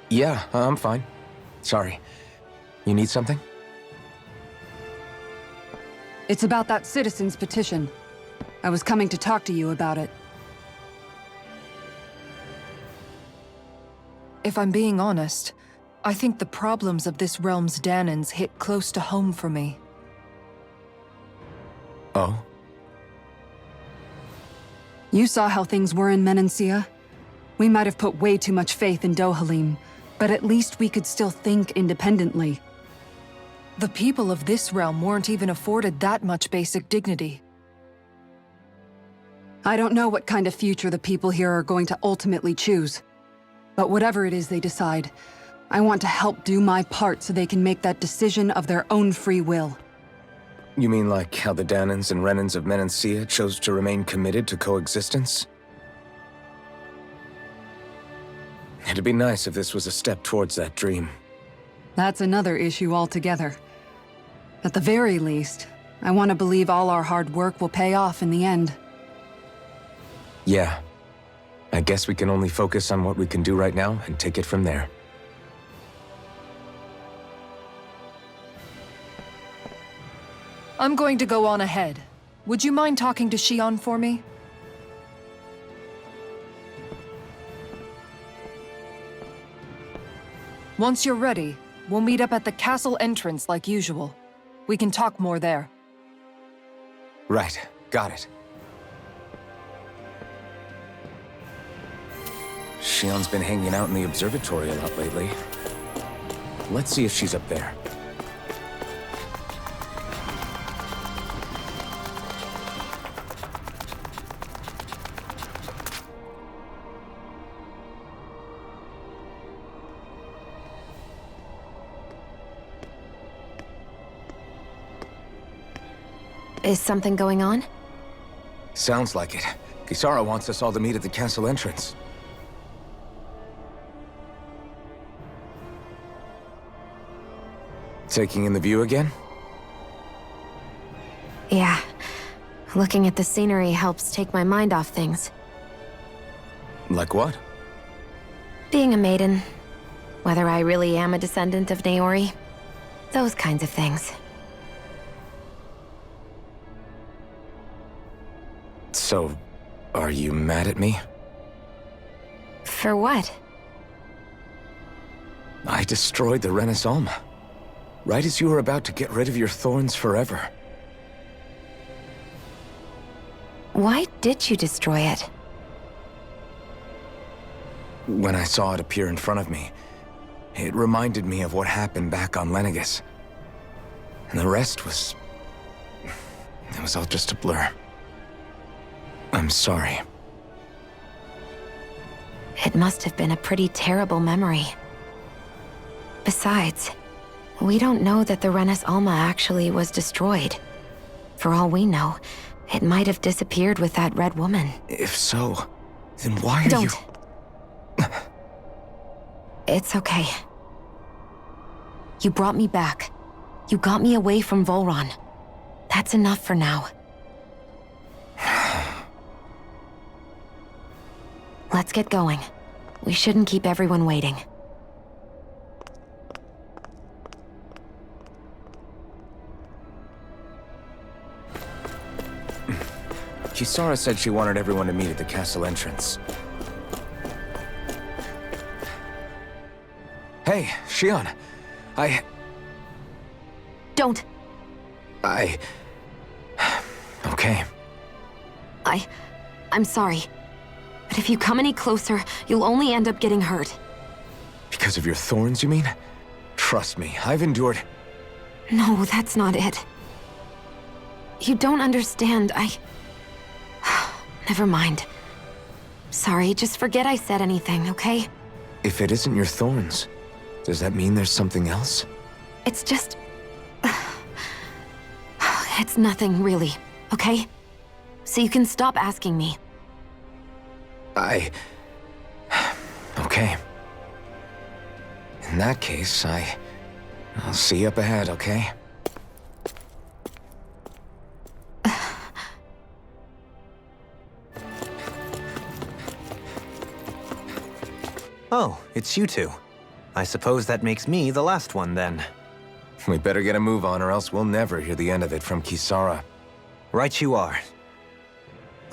Yeah, I'm fine. Sorry. You need something?
It's about that citizen's petition. I was coming to talk to you about it.
If I'm being honest, I think the problems of this realm's Dahnans hit close to home for me.
Oh?
You saw how things were in Menancia. We might have put way too much faith in Dohalim, but at least we could still think independently.
The people of this realm weren't even afforded that much basic dignity.
I don't know what kind of future the people here are going to ultimately choose. But whatever it is they decide, I want to help do my part so they can make that decision of their own free will.
You mean like how the Dahnans and Renans of Menancia chose to remain committed to coexistence? It'd be nice if this was a step towards that dream.
That's another issue altogether. At the very least, I want to believe all our hard work will pay off in the end.
Yeah. I guess we can only focus on what we can do right now and take it from there.
I'm going to go on ahead. Would you mind talking to Shionne for me? Once you're ready, we'll meet up at the castle entrance like usual. We can talk more there.
Right. Got it. Shionne's been hanging out in the observatory a lot lately. Let's see if she's up there.
Is something going on?
Sounds like it. Kisara wants us all to meet at the castle entrance. Taking in the view again?
Yeah. Looking at the scenery helps take my mind off things.
Like what?
Being a maiden. Whether I really am a descendant of Naori. Those kinds of things.
So, are you mad at me?
For what?
I destroyed the Renas Alma. Right as you were about to get rid of your thorns forever.
Why did you destroy it?
When I saw it appear in front of me, it reminded me of what happened back on Lenegis. And the rest was... it was all just a blur. I'm sorry.
It must have been a pretty terrible memory. Besides, we don't know that the Renas Alma actually was destroyed. For all we know, it might have disappeared with that Red Woman.
If so, then why are you...
It's okay. You brought me back. You got me away from Vohlran. That's enough for now. Let's get going. We shouldn't keep everyone waiting.
Kisara said she wanted everyone to meet at the castle entrance. Hey, Shionne.
Don't.
Okay.
I'm sorry. But if you come any closer, you'll only end up getting hurt.
Because of your thorns, you mean? Trust me, I've endured...
No, that's not it. You don't understand, Never mind. Sorry, just forget I said anything, okay?
If it isn't your thorns, does that mean there's something else?
It's just... It's nothing, really, okay? So you can stop asking me.
Okay. In that case, I'll see you up ahead, okay?
Oh, it's you two. I suppose that makes me the last one, then.
We better get a move on, or else we'll never hear the end of it from Kisara.
Right you are.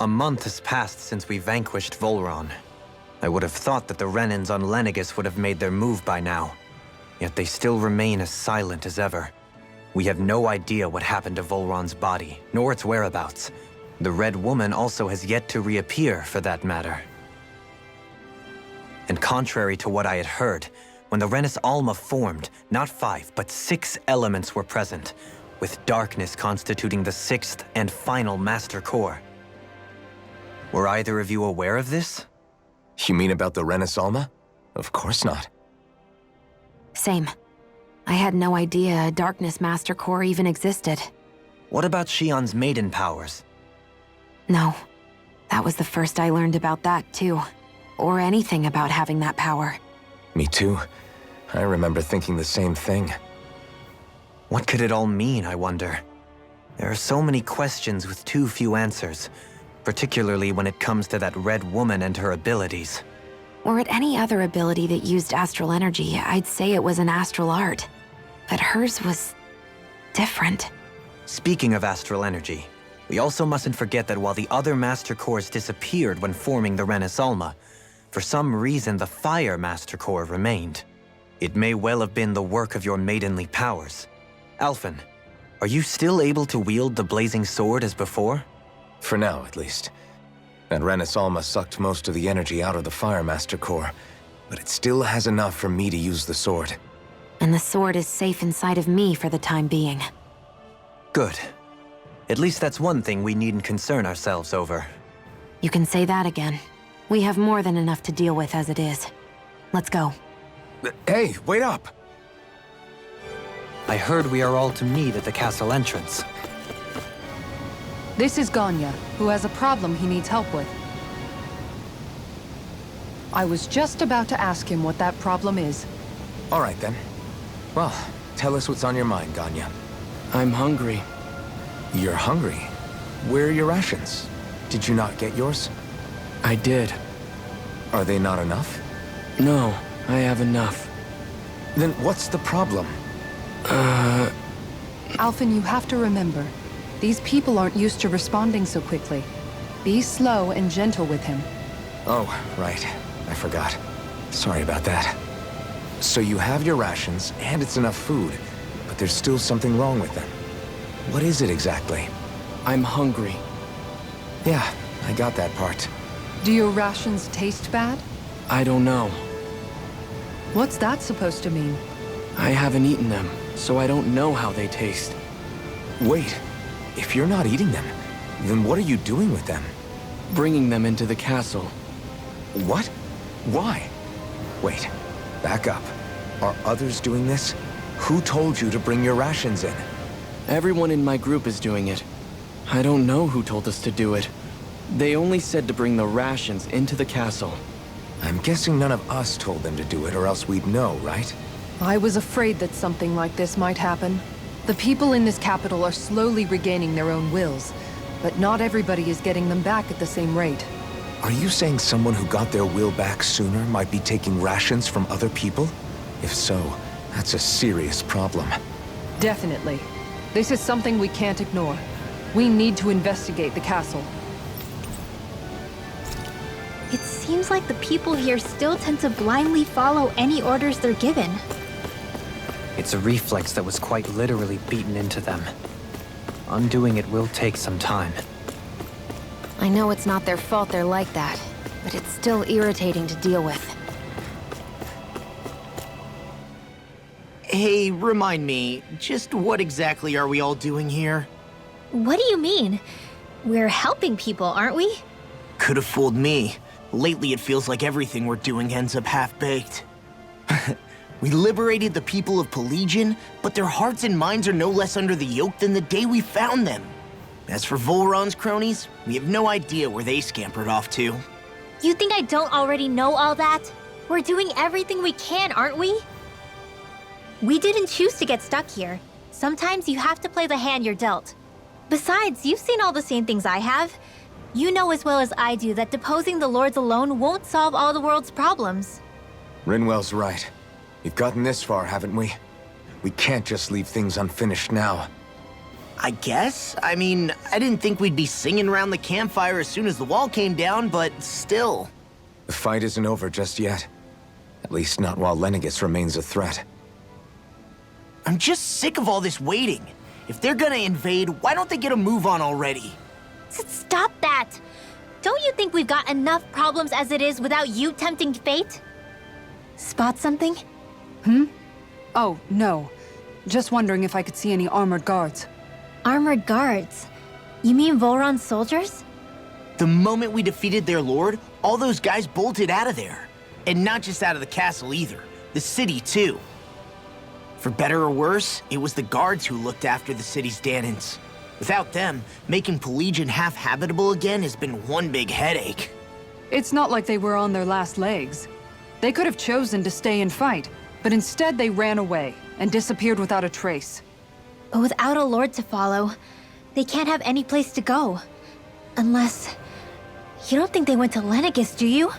A month has passed since we vanquished Vohlran. I would have thought that the Renans on Lenegis would have made their move by now. Yet they still remain as silent as ever. We have no idea what happened to Vohlran's body, nor its whereabouts. The Red Woman also has yet to reappear, for that matter. And contrary to what I had heard, when the Renas Alma formed, not 5, but 6 elements were present, with darkness constituting the 6th and final master core. Were either of you aware of this?
You mean about the Renas Alma? Of course not.
Same. I had no idea a darkness master core even existed.
What about Shionne's maiden powers?
No. That was the first I learned about that, too. Or anything about having that power.
Me too. I remember thinking the same thing.
What could it all mean, I wonder? There are so many questions with too few answers, particularly when it comes to that Red Woman and her abilities.
Were it any other ability that used astral energy, I'd say it was an astral art. But hers was... different.
Speaking of astral energy, we also mustn't forget that while the other master cores disappeared when forming the Renas Alma, for some reason the Fire Master Core remained. It may well have been the work of your maidenly powers. Alphen, are you still able to wield the blazing sword as before?
For now, at least. That Renas Alma sucked most of the energy out of the Fire Master Core, but it still has enough for me to use the sword.
And the sword is safe inside of me for the time being.
Good. At least that's one thing we needn't concern ourselves over.
You can say that again. We have more than enough to deal with as it is. Let's go.
Hey, wait up!
I heard we are all to meet at the castle entrance.
This is Ganya, who has a problem he needs help with. I was just about to ask him what that problem is.
All right, then. Well, tell us what's on your mind, Ganya.
I'm hungry.
You're hungry? Where are your rations? Did you not get yours?
I did.
Are they not enough?
No, I have enough.
Then what's the problem?
Alphen, you have to remember, these people aren't used to responding so quickly. Be slow and gentle with him.
Oh, right. I forgot. Sorry about that. So you have your rations, and it's enough food, but there's still something wrong with them. What is it exactly?
I'm hungry.
Yeah, I got that part.
Do your rations taste bad?
I don't know.
What's that supposed to mean?
I haven't eaten them, so I don't know how they taste.
Wait, if you're not eating them, then what are you doing with them?
Bringing them into the castle.
What? Why? Wait, back up. Are others doing this? Who told you to bring your rations in?
Everyone in my group is doing it. I don't know who told us to do it. They only said to bring the rations into the castle.
I'm guessing none of us told them to do it, or else we'd know, right?
I was afraid that something like this might happen. The people in this capital are slowly regaining their own wills, but not everybody is getting them back at the same rate.
Are you saying someone who got their will back sooner might be taking rations from other people? If so, that's a serious problem.
Definitely. This is something we can't ignore. We need to investigate the castle.
It seems like the people here still tend to blindly follow any orders they're given.
It's a reflex that was quite literally beaten into them. Undoing it will take some time.
I know it's not their fault they're like that, but it's still irritating to deal with.
Hey, remind me, just what exactly are we all doing here?
What do you mean? We're helping people, aren't we?
Could have fooled me. Lately, it feels like everything we're doing ends up half-baked. We liberated the people of Pelegion, but their hearts and minds are no less under the yoke than the day we found them. As for Vohlran's cronies, we have no idea where they scampered off to.
You think I don't already know all that? We're doing everything we can, aren't we? We didn't choose to get stuck here. Sometimes you have to play the hand you're dealt. Besides, you've seen all the same things I have. You know as well as I do that deposing the lords alone won't solve all the world's problems.
Rinwell's right. We've gotten this far, haven't we? We can't just leave things unfinished now.
I guess? I mean, I didn't think we'd be singing around the campfire as soon as the wall came down, but still.
The fight isn't over just yet. At least not while Lenegis remains a threat.
I'm just sick of all this waiting. If they're gonna invade, why don't they get a move on already?
Stop that! Don't you think we've got enough problems as it is without you tempting fate? Spot something?
Oh, no. Just wondering if I could see any armored guards.
Armored guards? You mean Vohlran's soldiers?
The moment we defeated their lord, all those guys bolted out of there. And not just out of the castle either. The city, too. For better or worse, it was the guards who looked after the city's Dahnans. Without them, making Pelegion half-habitable again has been one big headache.
It's not like they were on their last legs. They could have chosen to stay and fight, but instead they ran away and disappeared without a trace.
But without a lord to follow, they can't have any place to go. Unless... You don't think they went to Lenegis, do you?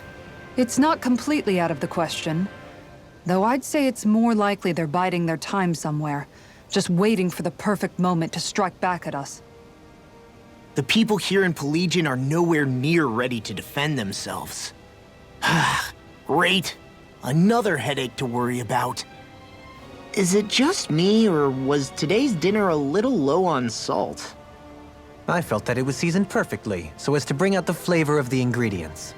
It's not completely out of the question. Though I'd say it's more likely they're biding their time somewhere, just waiting for the perfect moment to strike back at us.
The people here in Pelegion are nowhere near ready to defend themselves. Great. Another headache to worry about. Is it just me, or was today's dinner a little low on salt?
I felt that it was seasoned perfectly, so as to bring out the flavor of the ingredients.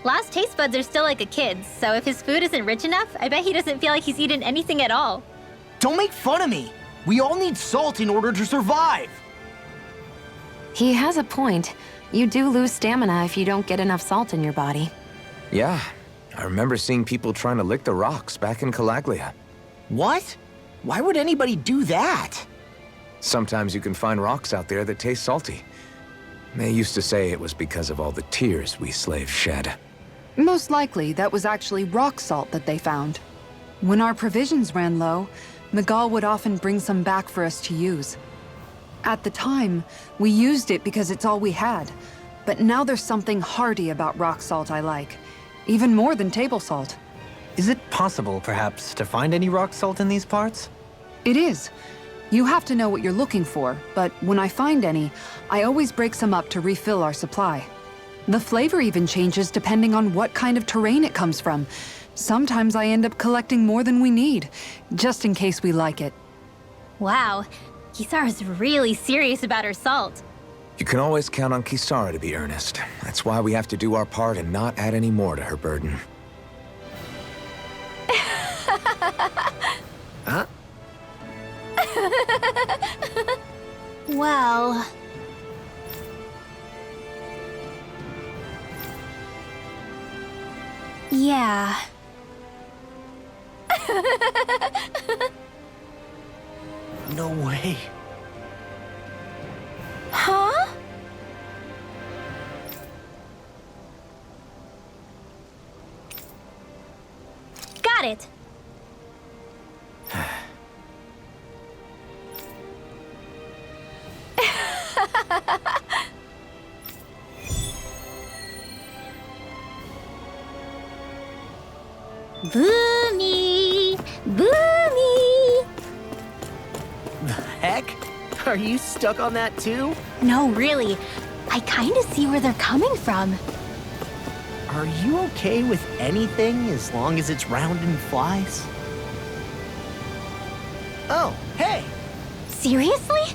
Last taste buds are still like a kid's, so if his food isn't rich enough, I bet he doesn't feel like he's eaten anything at all.
Don't make fun of me! We all need salt in order to survive!
He has a point. You do lose stamina if you don't get enough salt in your body.
Yeah, I remember seeing people trying to lick the rocks back in Calaglia.
What? Why would anybody do that?
Sometimes you can find rocks out there that taste salty. They used to say it was because of all the tears we slaves shed.
Most likely, that was actually rock salt that they found. When our provisions ran low, Miguel would often bring some back for us to use. At the time, we used it because it's all we had. But now there's something hearty about rock salt I like. Even more than table salt.
Is it possible, perhaps, to find any rock salt in these parts?
It is. You have to know what you're looking for, but when I find any, I always break some up to refill our supply. The flavor even changes depending on what kind of terrain it comes from. Sometimes I end up collecting more than we need, just in case we like it.
Wow, Kisara's really serious about her salt.
You can always count on Kisara to be earnest. That's why we have to do our part and not add any more to her burden.
Huh?
Well... Yeah.
No way.
Huh? Got it. Boomy! Boomy!
The heck? Are you stuck on that too?
No, really. I kinda see where they're coming from.
Are you okay with anything as long as it's round and flies? Oh, hey!
Seriously?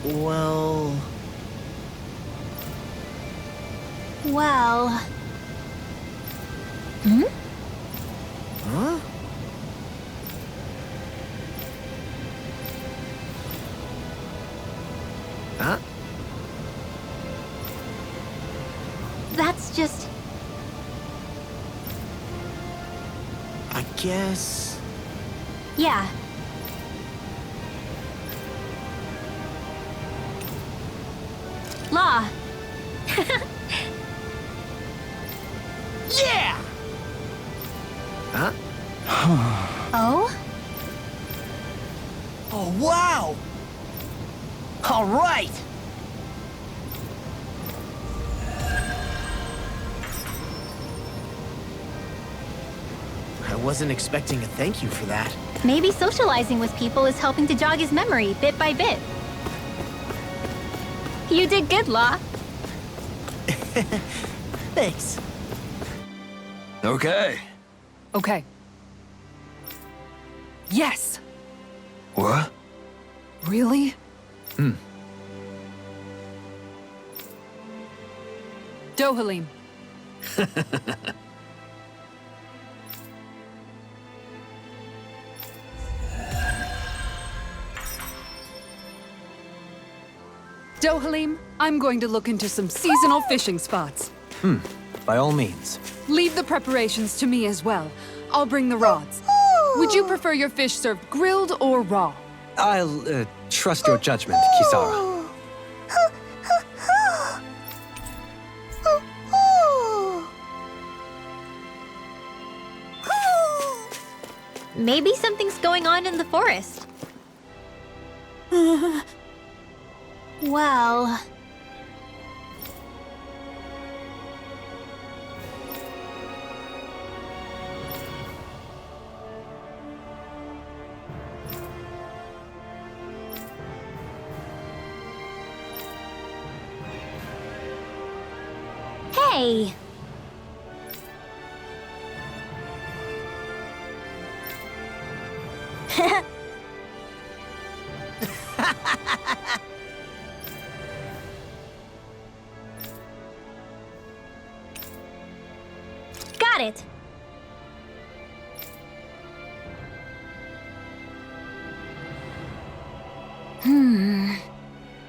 Well...
Well...
Huh? Huh?
That's just...
I guess...
Yeah. Law.
Yeah! Huh?
Oh?
Oh, wow! All right! I wasn't expecting a thank you for that.
Maybe socializing with people is helping to jog his memory bit by bit. You did good, Law.
Thanks.
Okay.
Okay. Yes!
What?
Really? Dohalim. Dohalim, I'm going to look into some seasonal fishing spots.
By all means.
Leave the preparations to me as well. I'll bring the rods. Would you prefer your fish served grilled or raw?
I'll, trust your judgment, Kisara.
Maybe something's going on in the forest. Well... Hey! Got it!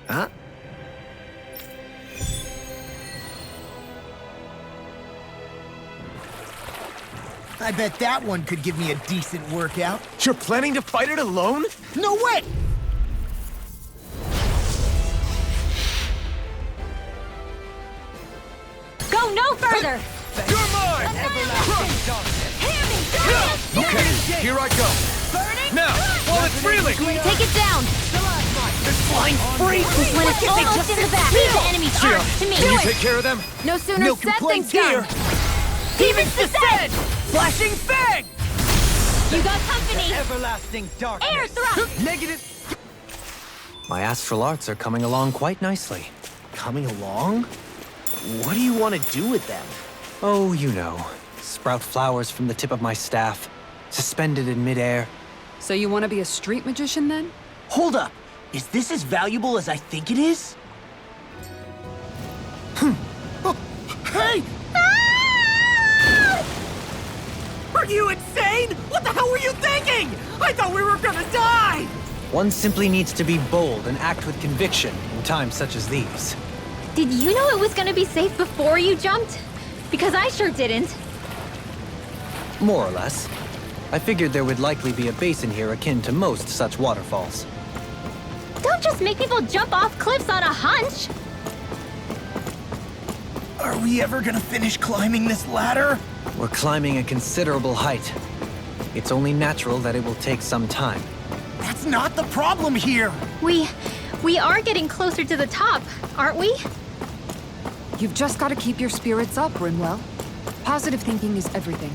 Huh? I bet that one could give me a decent workout.
You're planning to fight it alone?
No way!
Go no further!
You're mine! Okay, here I go. Now, while it's reeling!
Take it down!
This flying freak!
When it's almost in the back, leave the enemy charge to me!
Can you take care of them?
No sooner
Milk and
said than
plates
done!
here.
Demons descend!
Flashing fang!
You got company!
Everlasting darkness.
Air thrust!
Negative. My astral arts are coming along quite nicely.
Coming along? What do you want to do with them?
Oh, you know. Sprout flowers from the tip of my staff, suspended in midair.
So you want to be a street magician then?
Hold up! Is this as valuable as I think it is? Oh, hey! Are you insane? What the hell were you thinking? I thought we were gonna die!
One simply needs to be bold and act with conviction in times such as these.
Did you know it was gonna be safe before you jumped? Because I sure didn't.
More or less. I figured there would likely be a basin here akin to most such waterfalls.
Don't just make people jump off cliffs on a hunch!
Are we ever gonna finish climbing this ladder?
We're climbing a considerable height. It's only natural that it will take some time.
That's not the problem here!
We are getting closer to the top, aren't we?
You've just got to keep your spirits up, Rimwell. Positive thinking is everything.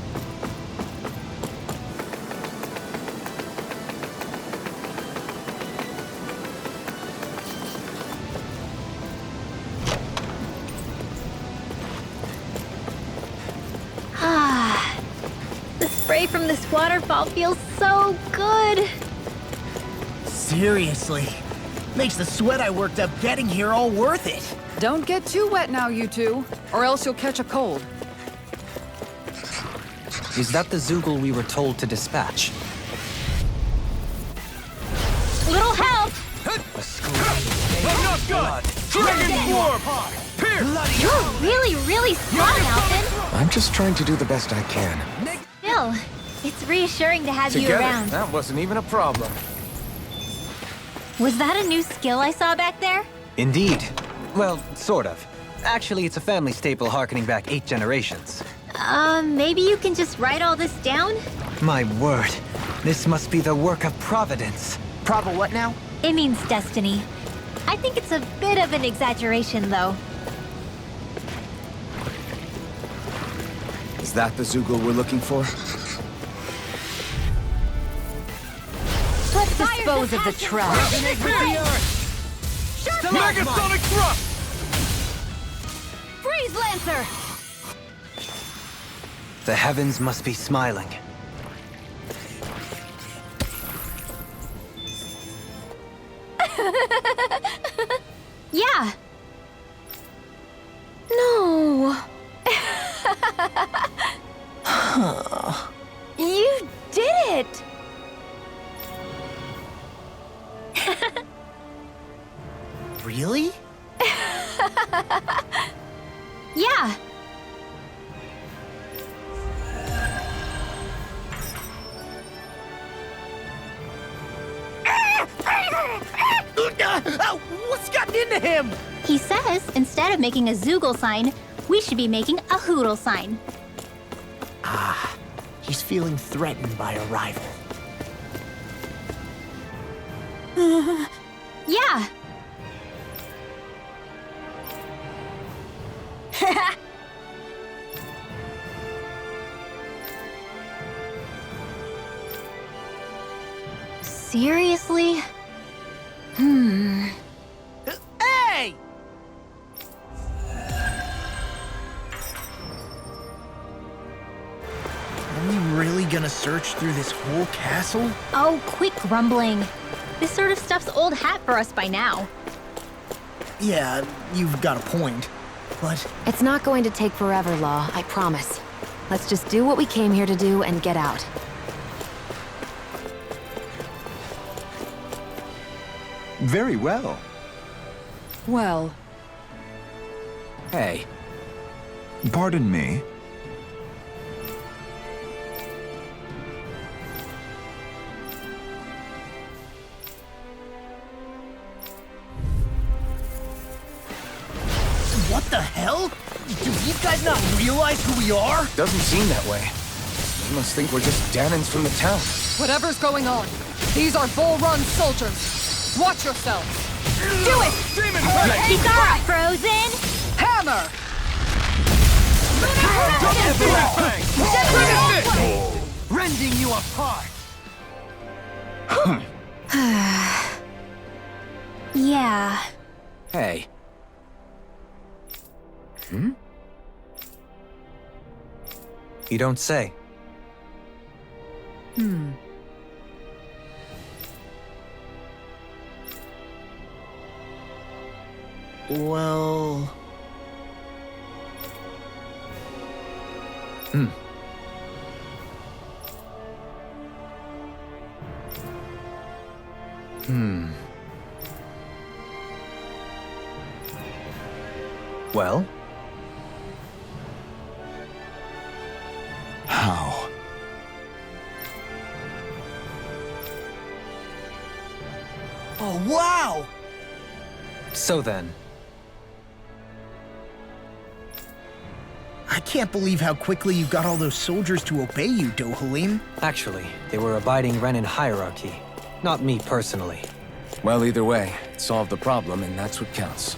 away from this waterfall feels so good.
Seriously. Makes the sweat I worked up getting here all worth it.
Don't get too wet now, you two, or else you'll catch a cold.
Is that the Zoogle we were told to dispatch?
Little help!
A scream.
Enough gun! Dragon form! Pierce!
You're really strong, Alphen.
I'm just trying to do the best I can.
Still, it's reassuring to have you
Together,
around.
that wasn't even a problem.
Was that a new skill I saw back there?
Indeed. Well, sort of. Actually, it's a family staple harkening back 8 generations.
Maybe you can just write all this down?
My word. This must be the work of Providence.
Prova what now?
It means destiny. I think it's a bit of an exaggeration, though.
Is that the Zoogle we're looking for?
Let's dispose of the trash.
Megasonic thrust!
Freeze Lancer!
The heavens must be smiling.
Yeah. No. You did it!
Really?
Yeah.
What's gotten into him?
He says instead of making a Zoogle sign, we should be making a Hoodle sign.
Ah, he's feeling threatened by a rival.
Yeah. Seriously?
Hey! Are we really gonna search through this whole castle?
Oh, quit grumbling. This sort of stuff's old hat for us by now.
Yeah, you've got a point. But
It's not going to take forever, Law, I promise. Let's just do what we came here to do and get out.
Very well.
Well,
Hey. Pardon me.
what the hell? Do these guys not realize who we are?
Doesn't seem that way. They must think we're just Dahnans from the town.
whatever's going on, these are Vohlran soldiers. Watch yourselves.
Do it!
Demon
Kikara, Frozen!
Hammer!
Rending you apart!
Yeah.
Hey. You don't say.
Well...
Well?
How?
Oh, wow!
So then,
I can't believe how quickly you got all those soldiers to obey you, Dohalim.
actually, they were abiding Renan hierarchy. Not me personally.
Well, either way, it solved the problem, and that's what counts.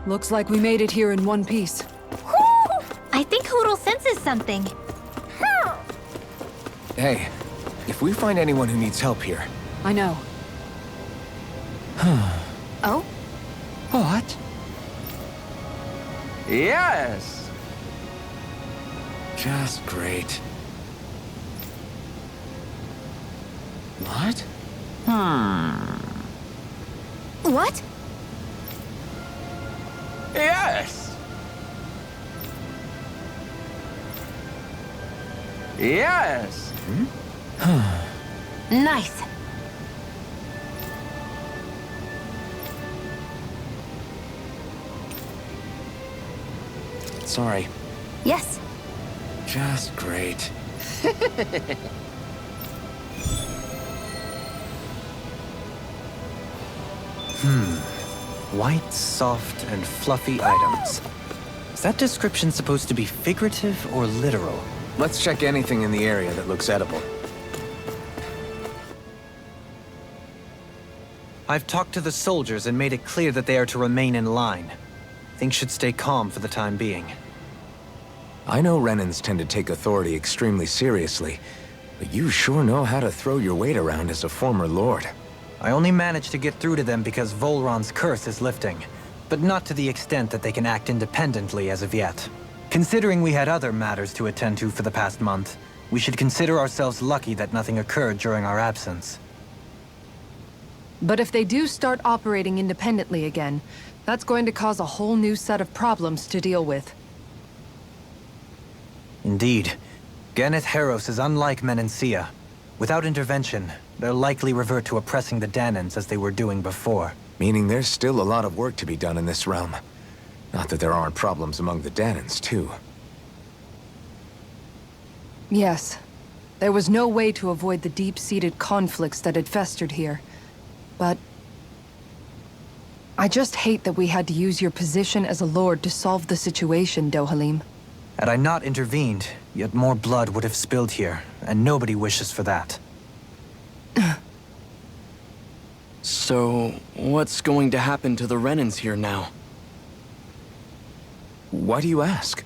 Looks like we made it here in one piece.
Whew! I think Hoodle senses something.
Hey, if we find anyone who needs help here...
I know.
Oh?
What? Yes!
Just great. What?
What?
Yes! Yes!
Nice.
Sorry.
Yes.
Just great.
White, soft, and fluffy items. Is that description supposed to be figurative or literal?
Let's check anything in the area that looks edible.
I've talked to the soldiers and made it clear that they are to remain in line. Things should stay calm for the time being.
I know Renans tend to take authority extremely seriously, but you sure know how to throw your weight around as a former lord.
I only managed to get through to them because Vohlran's curse is lifting, but not to the extent that they can act independently as of yet. Considering we had other matters to attend to for the past month, we should consider ourselves lucky that nothing occurred during our absence.
But if they do start operating independently again, that's going to cause a whole new set of problems to deal with.
Indeed. Ganeth Heros is unlike Menancia. Without intervention, they'll likely revert to oppressing the Dahnans as they were doing before.
Meaning there's still a lot of work to be done in this realm. Not that there aren't problems among the Dahnans, too.
Yes. There was no way to avoid the deep-seated conflicts that had festered here. But I just hate that we had to use your position as a lord to solve the situation, Dohalim.
Had I not intervened, yet more blood would have spilled here, and nobody wishes for that.
So, what's going to happen to the Renans here now?
Why do you ask?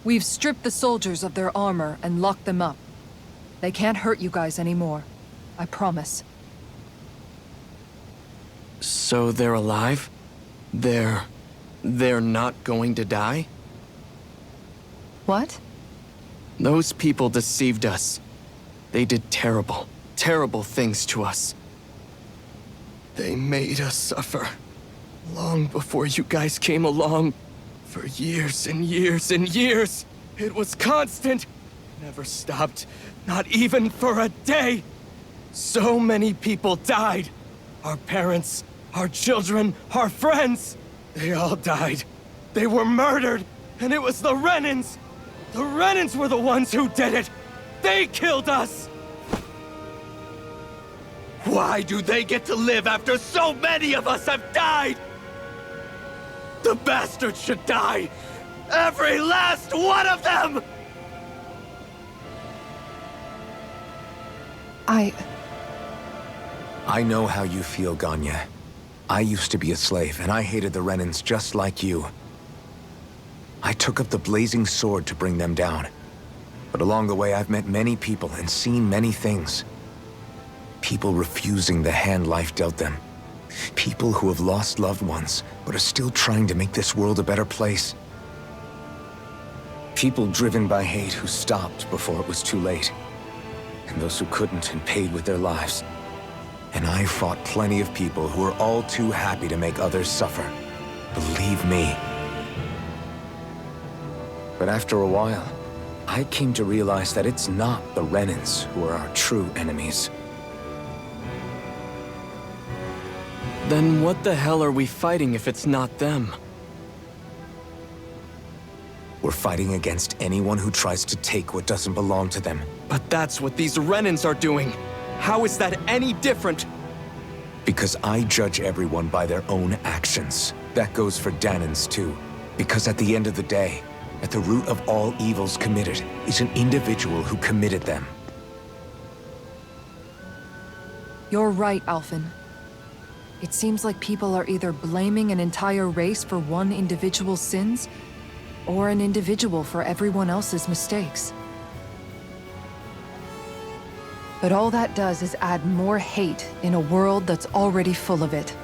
We've stripped the soldiers of their armor and locked them up. They can't hurt you guys anymore. I promise.
So they're alive? They're not going to die?
What?
Those people deceived us. They did terrible, terrible things to us. They made us suffer. Long before you guys came along. For years and years and years. It was constant. Never stopped. Not even for a day. So many people died. Our parents, our children, our friends. They all died. They were murdered. And it was the Renans. The Renans were the ones who did it! They killed us! Why do they get to live after so many of us have died? The bastards should die! Every last one of them!
I know how you feel, Ganya. I used to be a slave, and I hated the Renans just like you. I took up the blazing sword to bring them down. But along the way, I've met many people and seen many things. People refusing the hand life dealt them. People who have lost loved ones, but are still trying to make this world a better place. People driven by hate who stopped before it was too late. And those who couldn't and paid with their lives. And I fought plenty of people who were all too happy to make others suffer. Believe me. But after a while, I came to realize that it's not the Renans who are our true enemies.
Then what the hell are we fighting if it's not them?
We're fighting against anyone who tries to take what doesn't belong to them.
But that's what these Renans are doing. How is that any different?
Because I judge everyone by their own actions. That goes for Dahnans too. Because at the end of the day, at the root of all evils committed is an individual who committed them.
You're right, Alphen. It seems like people are either blaming an entire race for one individual's sins, or an individual for everyone else's mistakes. But all that does is add more hate in a world that's already full of it.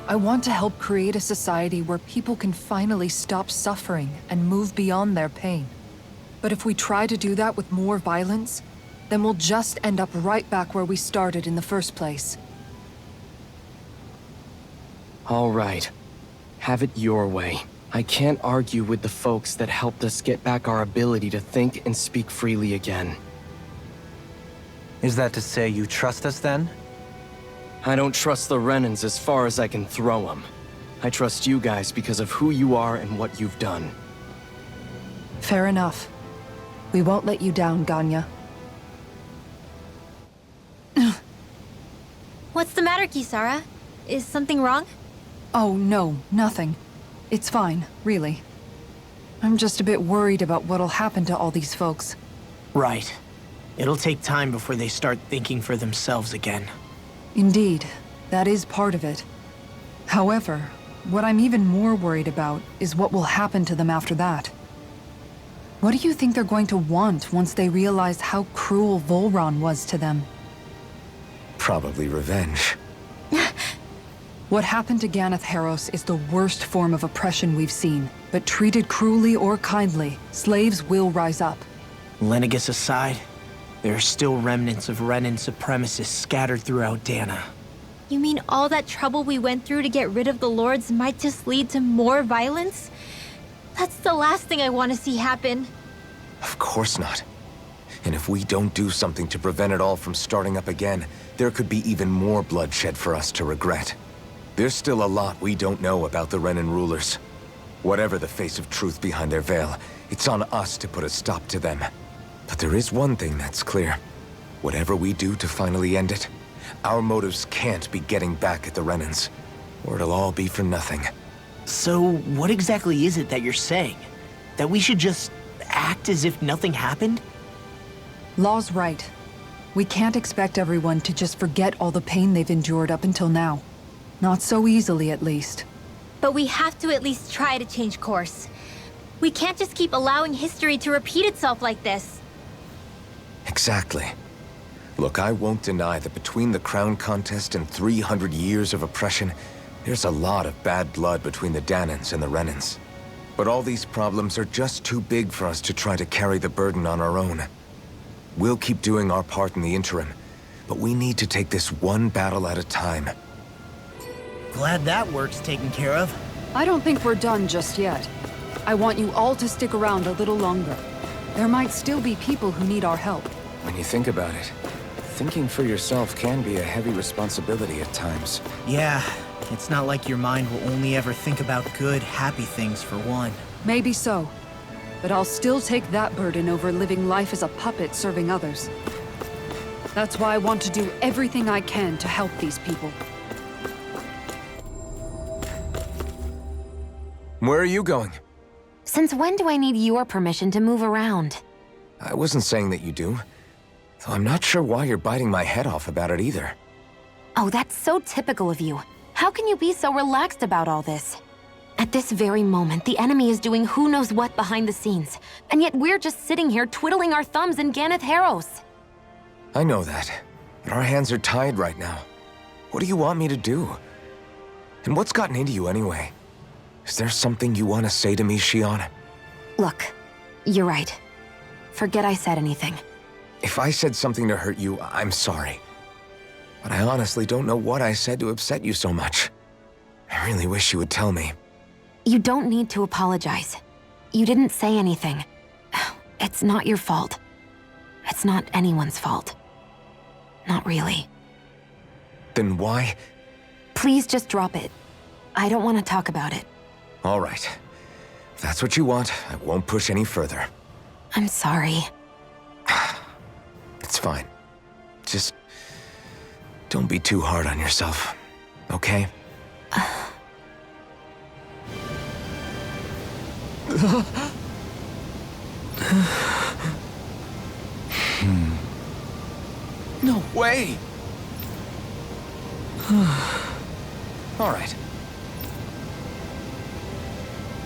I want to help create a society where people can finally stop suffering and move beyond their pain. But if we try to do that with more violence,
then we'll just end up right back where we started in the first place.
All right. Have it your way. I can't argue with the folks that helped us get back our ability to think and speak freely again.
Is that to say you trust us then?
I don't trust the Renans as far as I can throw them. I trust you guys because of who you are and what you've done.
Fair enough. We won't let you down, Ganya.
What's the matter, Kisara? Is something wrong?
Oh, no, nothing. It's fine, really. I'm just a bit worried about what'll happen to all these folks.
Right. It'll take time before they start thinking for themselves again.
Indeed, that is part of it. However, what I'm even more worried about is what will happen to them after that. What do you think they're going to want once they realize how cruel Vohlran was to them?
Probably revenge.
What happened to Ganath Haros is the worst form of oppression we've seen, but treated cruelly or kindly, slaves will rise up.
Lenegis aside, there are still remnants of Renan supremacists scattered throughout Dahna.
You mean all that trouble we went through to get rid of the Lords might just lead to more violence? That's the last thing I want to see happen.
Of course not. And if we don't do something to prevent it all from starting up again, there could be even more bloodshed for us to regret. There's still a lot we don't know about the Renan rulers. Whatever the face of truth behind their veil, it's on us to put a stop to them. But there is one thing that's clear. Whatever we do to finally end it, our motives can't be getting back at the Renans, or it'll all be for nothing.
So, what exactly is it that you're saying? That we should just act as if nothing happened?
Law's right. We can't expect everyone to just forget all the pain they've endured up until now. Not so easily, at least.
But we have to at least try to change course. We can't just keep allowing history to repeat itself like this.
Exactly. Look, I won't deny that between the crown contest and 300 years of oppression, there's a lot of bad blood between the Dahnans and the Renans. But all these problems are just too big for us to try to carry the burden on our own. We'll keep doing our part in the interim, but we need to take this one battle at a time.
Glad that work's taken care of.
I don't think we're done just yet. I want you all to stick around a little longer. There might still be people who need our help.
When you think about it, thinking for yourself can be a heavy responsibility at times.
Yeah, it's not like your mind will only ever think about good, happy things for one.
Maybe so. But I'll still take that burden over living life as a puppet serving others. That's why I want to do everything I can to help these people.
Where are you going?
Since when do I need your permission to move around?
I wasn't saying that you do. Though I'm not sure why you're biting my head off about it either.
Oh, that's so typical of you. How can you be so relaxed about all this? At this very moment, the enemy is doing who knows what behind the scenes, and yet we're just sitting here twiddling our thumbs in Ganath Haros.
I know that, but our hands are tied right now. What do you want me to do? And what's gotten into you anyway? Is there something you want to say to me, Shionne?
Look, you're right. Forget I said anything.
If I said something to hurt you, I'm sorry. But I honestly don't know what I said to upset you so much. I really wish you would tell me.
You don't need to apologize. You didn't say anything. It's not your fault. It's not anyone's fault. Not really.
Then why?
Please just drop it. I don't want to talk about it.
All right. If that's what you want, I won't push any further.
I'm sorry.
It's fine. Just don't be too hard on yourself, okay? No way! All right.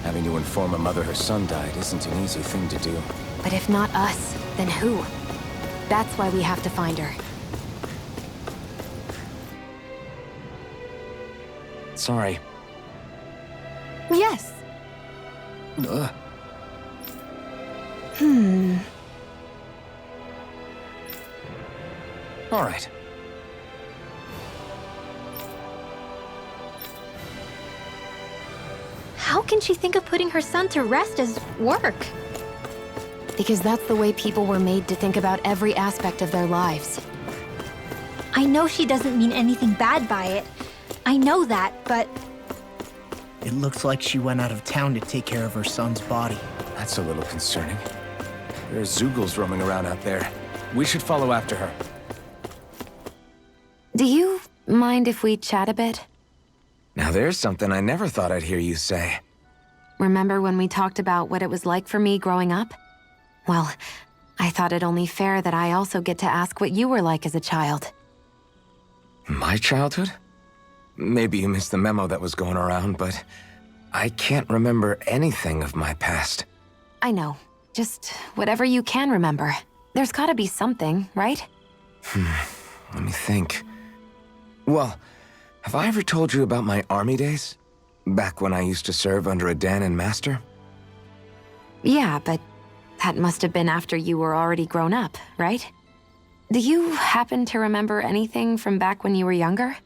Having to inform a mother her son died isn't an easy thing to do.
But if not us, then who? That's why we have to find her.
Sorry.
Yes.
All right.
How can she think of putting her son to rest as work?
Because that's the way people were made to think about every aspect of their lives.
I know she doesn't mean anything bad by it. I know that, but
It looks like she went out of town to take care of her son's body.
That's a little concerning. There are Zeugles roaming around out there. We should follow after her.
Do you mind if we chat a bit?
Now there's something I never thought I'd hear you say.
Remember when we talked about what it was like for me growing up? Well, I thought it only fair that I also get to ask what you were like as a child.
My childhood? Maybe you missed the memo that was going around, but I can't remember anything of my past.
I know. Just whatever you can remember. There's gotta be something, right?
Let me think. Well, have I ever told you about my army days? Back when I used to serve under a Dahna master?
Yeah, but that must have been after you were already grown up, right? Do you happen to remember anything from back when you were younger?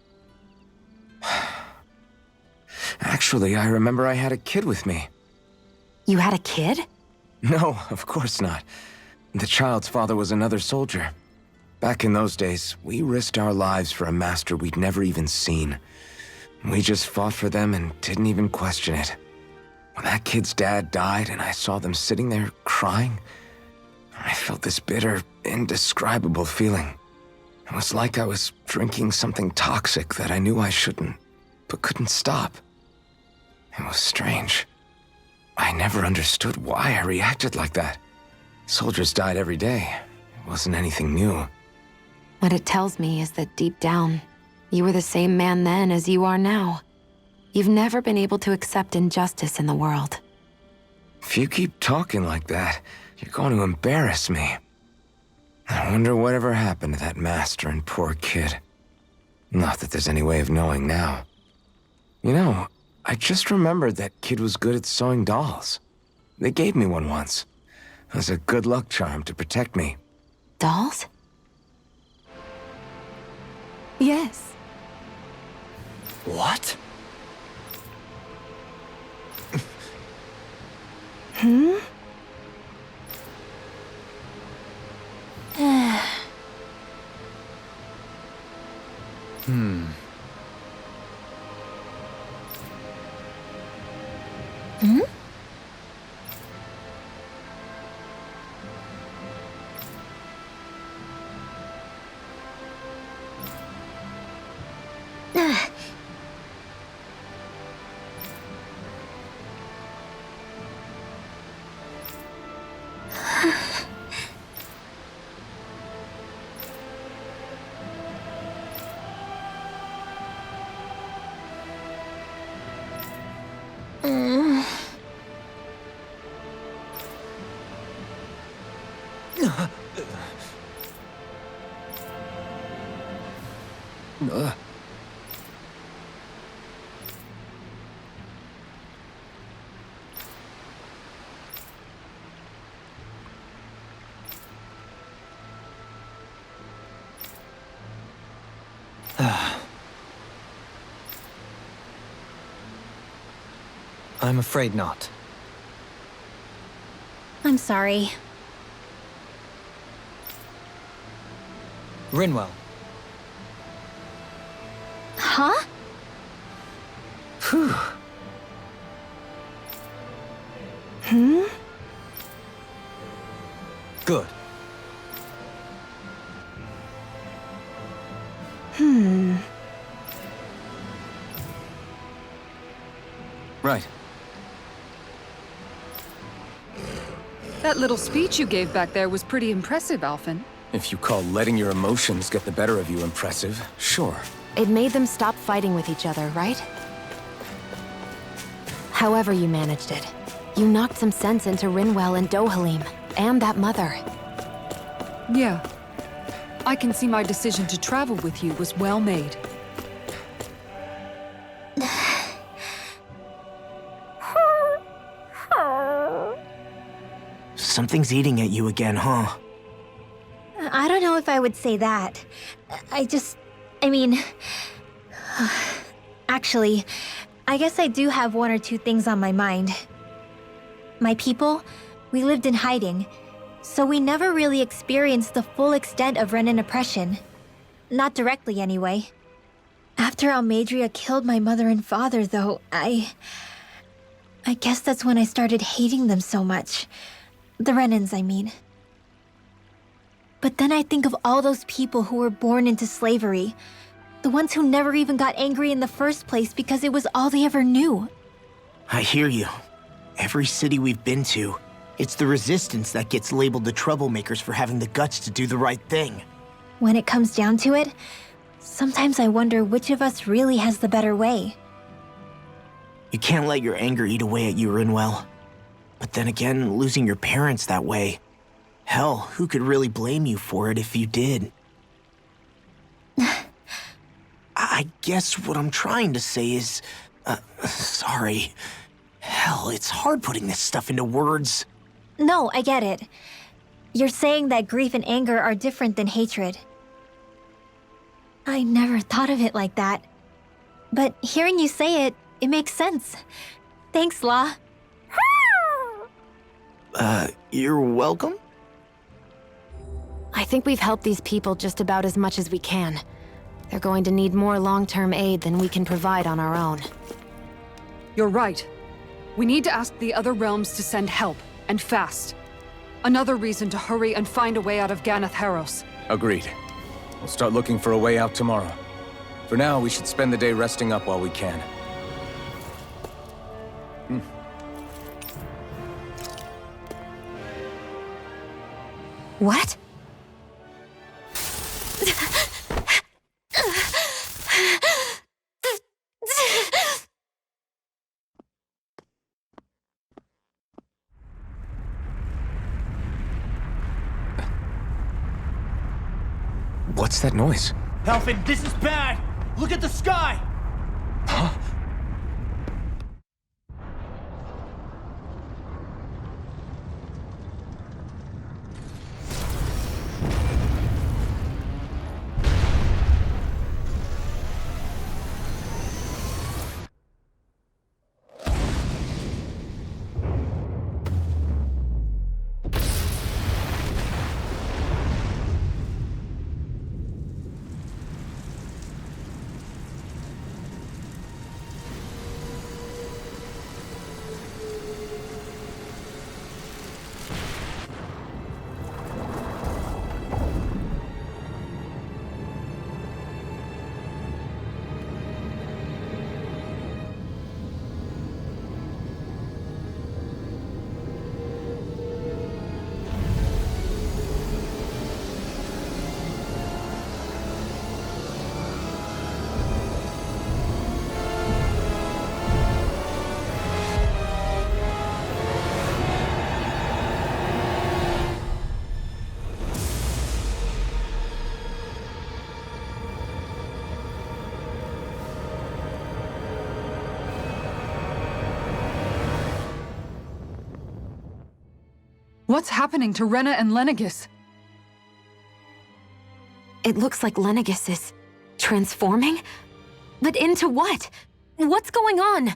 Actually, I remember I had a kid with me.
You had a kid?
No, of course not. The child's father was another soldier. Back in those days, we risked our lives for a master we'd never even seen. We just fought for them and didn't even question it. When that kid's dad died and I saw them sitting there crying, I felt this bitter, indescribable feeling. It was like I was drinking something toxic that I knew I shouldn't, but couldn't stop. It was strange. I never understood why I reacted like that. Soldiers died every day. It wasn't anything new.
What it tells me is that deep down, you were the same man then as you are now. You've never been able to accept injustice in the world.
If you keep talking like that, you're going to embarrass me. I wonder whatever happened to that master and poor kid. Not that there's any way of knowing now. You know, I just remembered that kid was good at sewing dolls. They gave me one once. It was a good luck charm to protect me.
Dolls?
Yes.
What?
Hmm?
Hmm.
Hmm?
I'm afraid not.
I'm sorry.
Rinwell.
Huh?
Phew.
Hmm?
Good. Right.
That little speech you gave back there was pretty impressive, Alphen.
If you call letting your emotions get the better of you impressive, sure.
It made them stop fighting with each other, right? However you managed it, you knocked some sense into Rinwell and Dohalim, and that mother.
Yeah. I can see my decision to travel with you was well made.
Something's eating at you again, huh?
I don't know if I would say that. I mean... Actually, I guess I do have one or two things on my mind. My people, we lived in hiding, so we never really experienced the full extent of Renan oppression. Not directly, anyway. After Almadria killed my mother and father, though, I guess that's when I started hating them so much. The Renans, I mean. But then I think of all those people who were born into slavery. The ones who never even got angry in the first place because it was all they ever knew.
I hear you. Every city we've been to, it's the resistance that gets labeled the troublemakers for having the guts to do the right thing.
When it comes down to it, sometimes I wonder which of us really has the better way.
You can't let your anger eat away at you, Rinwell. But then again, losing your parents that way... Hell, who could really blame you for it if you did? I guess what I'm trying to say is... sorry. Hell, it's hard putting this stuff into words.
No, I get it. You're saying that grief and anger are different than hatred. I never thought of it like that. But hearing you say it, it makes sense. Thanks, La.
You're welcome?
I think we've helped these people just about as much as we can. They're going to need more long-term aid than we can provide on our own.
You're right. We need to ask the other realms to send help, and fast. Another reason to hurry and find a way out of Ganath Haros.
Agreed. We'll start looking for a way out tomorrow. For now, we should spend the day resting up while we can.
What?
What's that noise?
Alphen, this is bad! Look at the sky!
Huh?
What's happening to Rena and Lenegis?
It looks like Lenegis is... transforming? But into what? What's going on?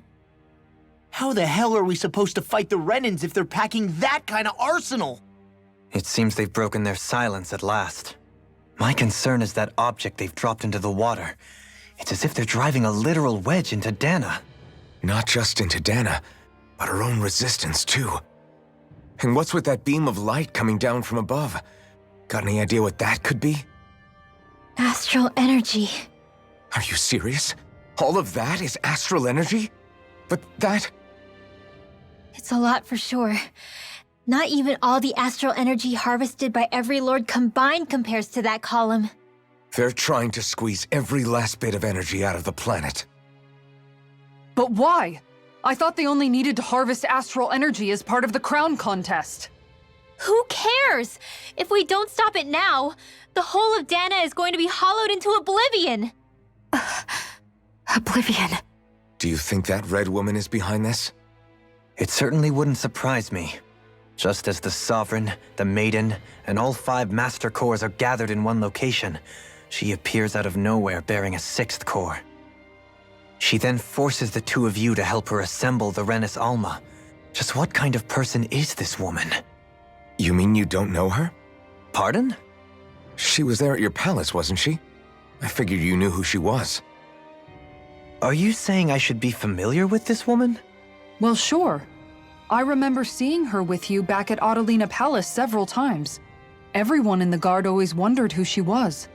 How the hell are we supposed to fight the Renans if they're packing that kind of arsenal?
It seems they've broken their silence at last. My concern is that object they've dropped into the water. It's as if they're driving a literal wedge into Dahna.
Not just into Dahna, but our own resistance, too. And what's with that beam of light coming down from above? Got any idea what that could be?
Astral energy.
Are you serious? All of that is astral energy? But that...
It's a lot for sure. Not even all the astral energy harvested by every lord combined compares to that column.
They're trying to squeeze every last bit of energy out of the planet.
But why? I thought they only needed to harvest astral energy as part of the crown contest.
Who cares? If we don't stop it now, the whole of Dahna is going to be hollowed into oblivion!
Oblivion.
Do you think that red woman is behind this?
It certainly wouldn't surprise me. Just as the Sovereign, the Maiden, and all 5 Master Cores are gathered in one location, she appears out of nowhere bearing a 6th core. She then forces the 2 of you to help her assemble the Renas Alma. Just what kind of person is this woman?
You mean you don't know her?
Pardon?
She was there at your palace, wasn't she? I figured you knew who she was.
Are you saying I should be familiar with this woman?
Well, sure. I remember seeing her with you back at Adelina Palace several times. Everyone in the guard always wondered who she was.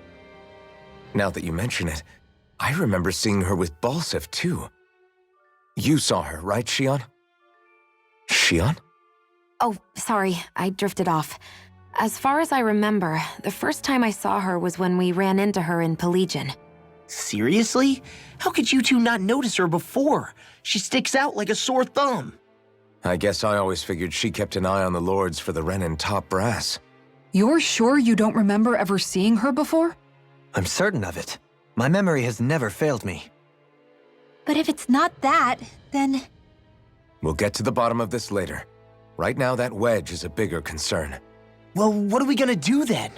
Now that you mention it, I remember seeing her with Balsif, too. You saw her, right, Shionne? Shionne?
Oh, sorry, I drifted off. As far as I remember, the first time I saw her was when we ran into her in Pelegion.
Seriously? How could you two not notice her before? She sticks out like a sore thumb.
I guess I always figured she kept an eye on the lords for the Renan top brass.
You're sure you don't remember ever seeing her before?
I'm certain of it. My memory has never failed me.
But if it's not that, then...
We'll get to the bottom of this later. Right now, that wedge is a bigger concern.
Well, what are we gonna do then?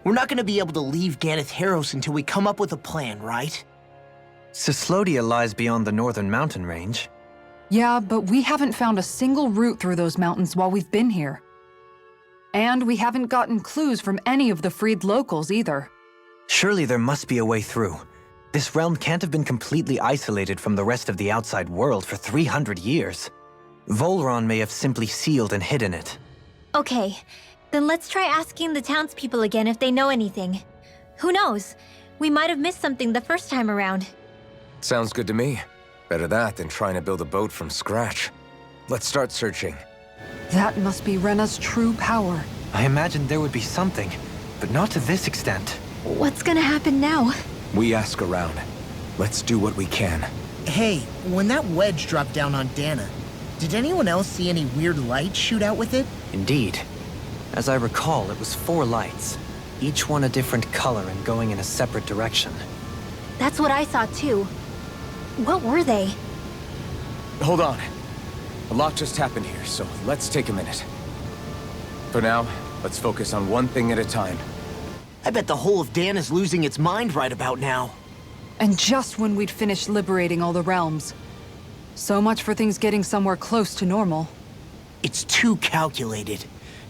We're not gonna be able to leave Ganath Haros until we come up with a plan, right?
Cyslodia lies beyond the northern mountain range.
Yeah, but we haven't found a single route through those mountains while we've been here. And we haven't gotten clues from any of the freed locals either.
Surely there must be a way through. This realm can't have been completely isolated from the rest of the outside world for 300 years. Vohlran may have simply sealed and hidden it.
Okay, then let's try asking the townspeople again if they know anything. Who knows? We might have missed something the first time around.
Sounds good to me. Better that than trying to build a boat from scratch. Let's start searching.
That must be Rena's true power.
I imagined there would be something, but not to this extent.
What's gonna happen now?
We ask around. Let's do what we can.
Hey, when that wedge dropped down on Dahna, did anyone else see any weird lights shoot out with it?
Indeed. As I recall, it was 4 lights, each one a different color and going in a separate direction.
That's what I saw too. What were they?
Hold on. A lot just happened here, so let's take a minute. For now, let's focus on one thing at a time.
I bet the whole of Dahna's losing its mind right about now.
And just when we'd finished liberating all the realms. So much for things getting somewhere close to normal.
It's too calculated.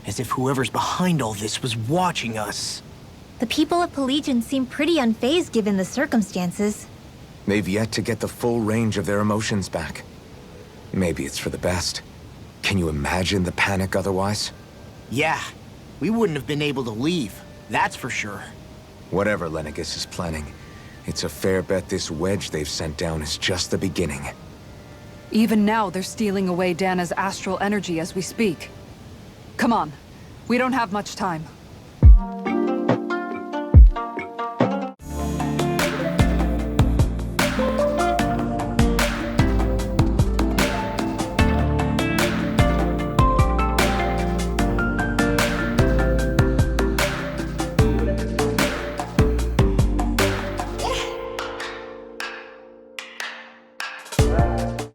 As if whoever's behind all this was watching us.
The people of Pelegion seem pretty unfazed given the circumstances.
They've yet to get the full range of their emotions back. Maybe it's for the best. Can you imagine the panic otherwise?
Yeah, we wouldn't have been able to leave, that's for sure.
Whatever Lenegis is planning, it's a fair bet this wedge they've sent down is just the beginning.
Even now, they're stealing away Dahna's astral energy as we speak. Come on, we don't have much time.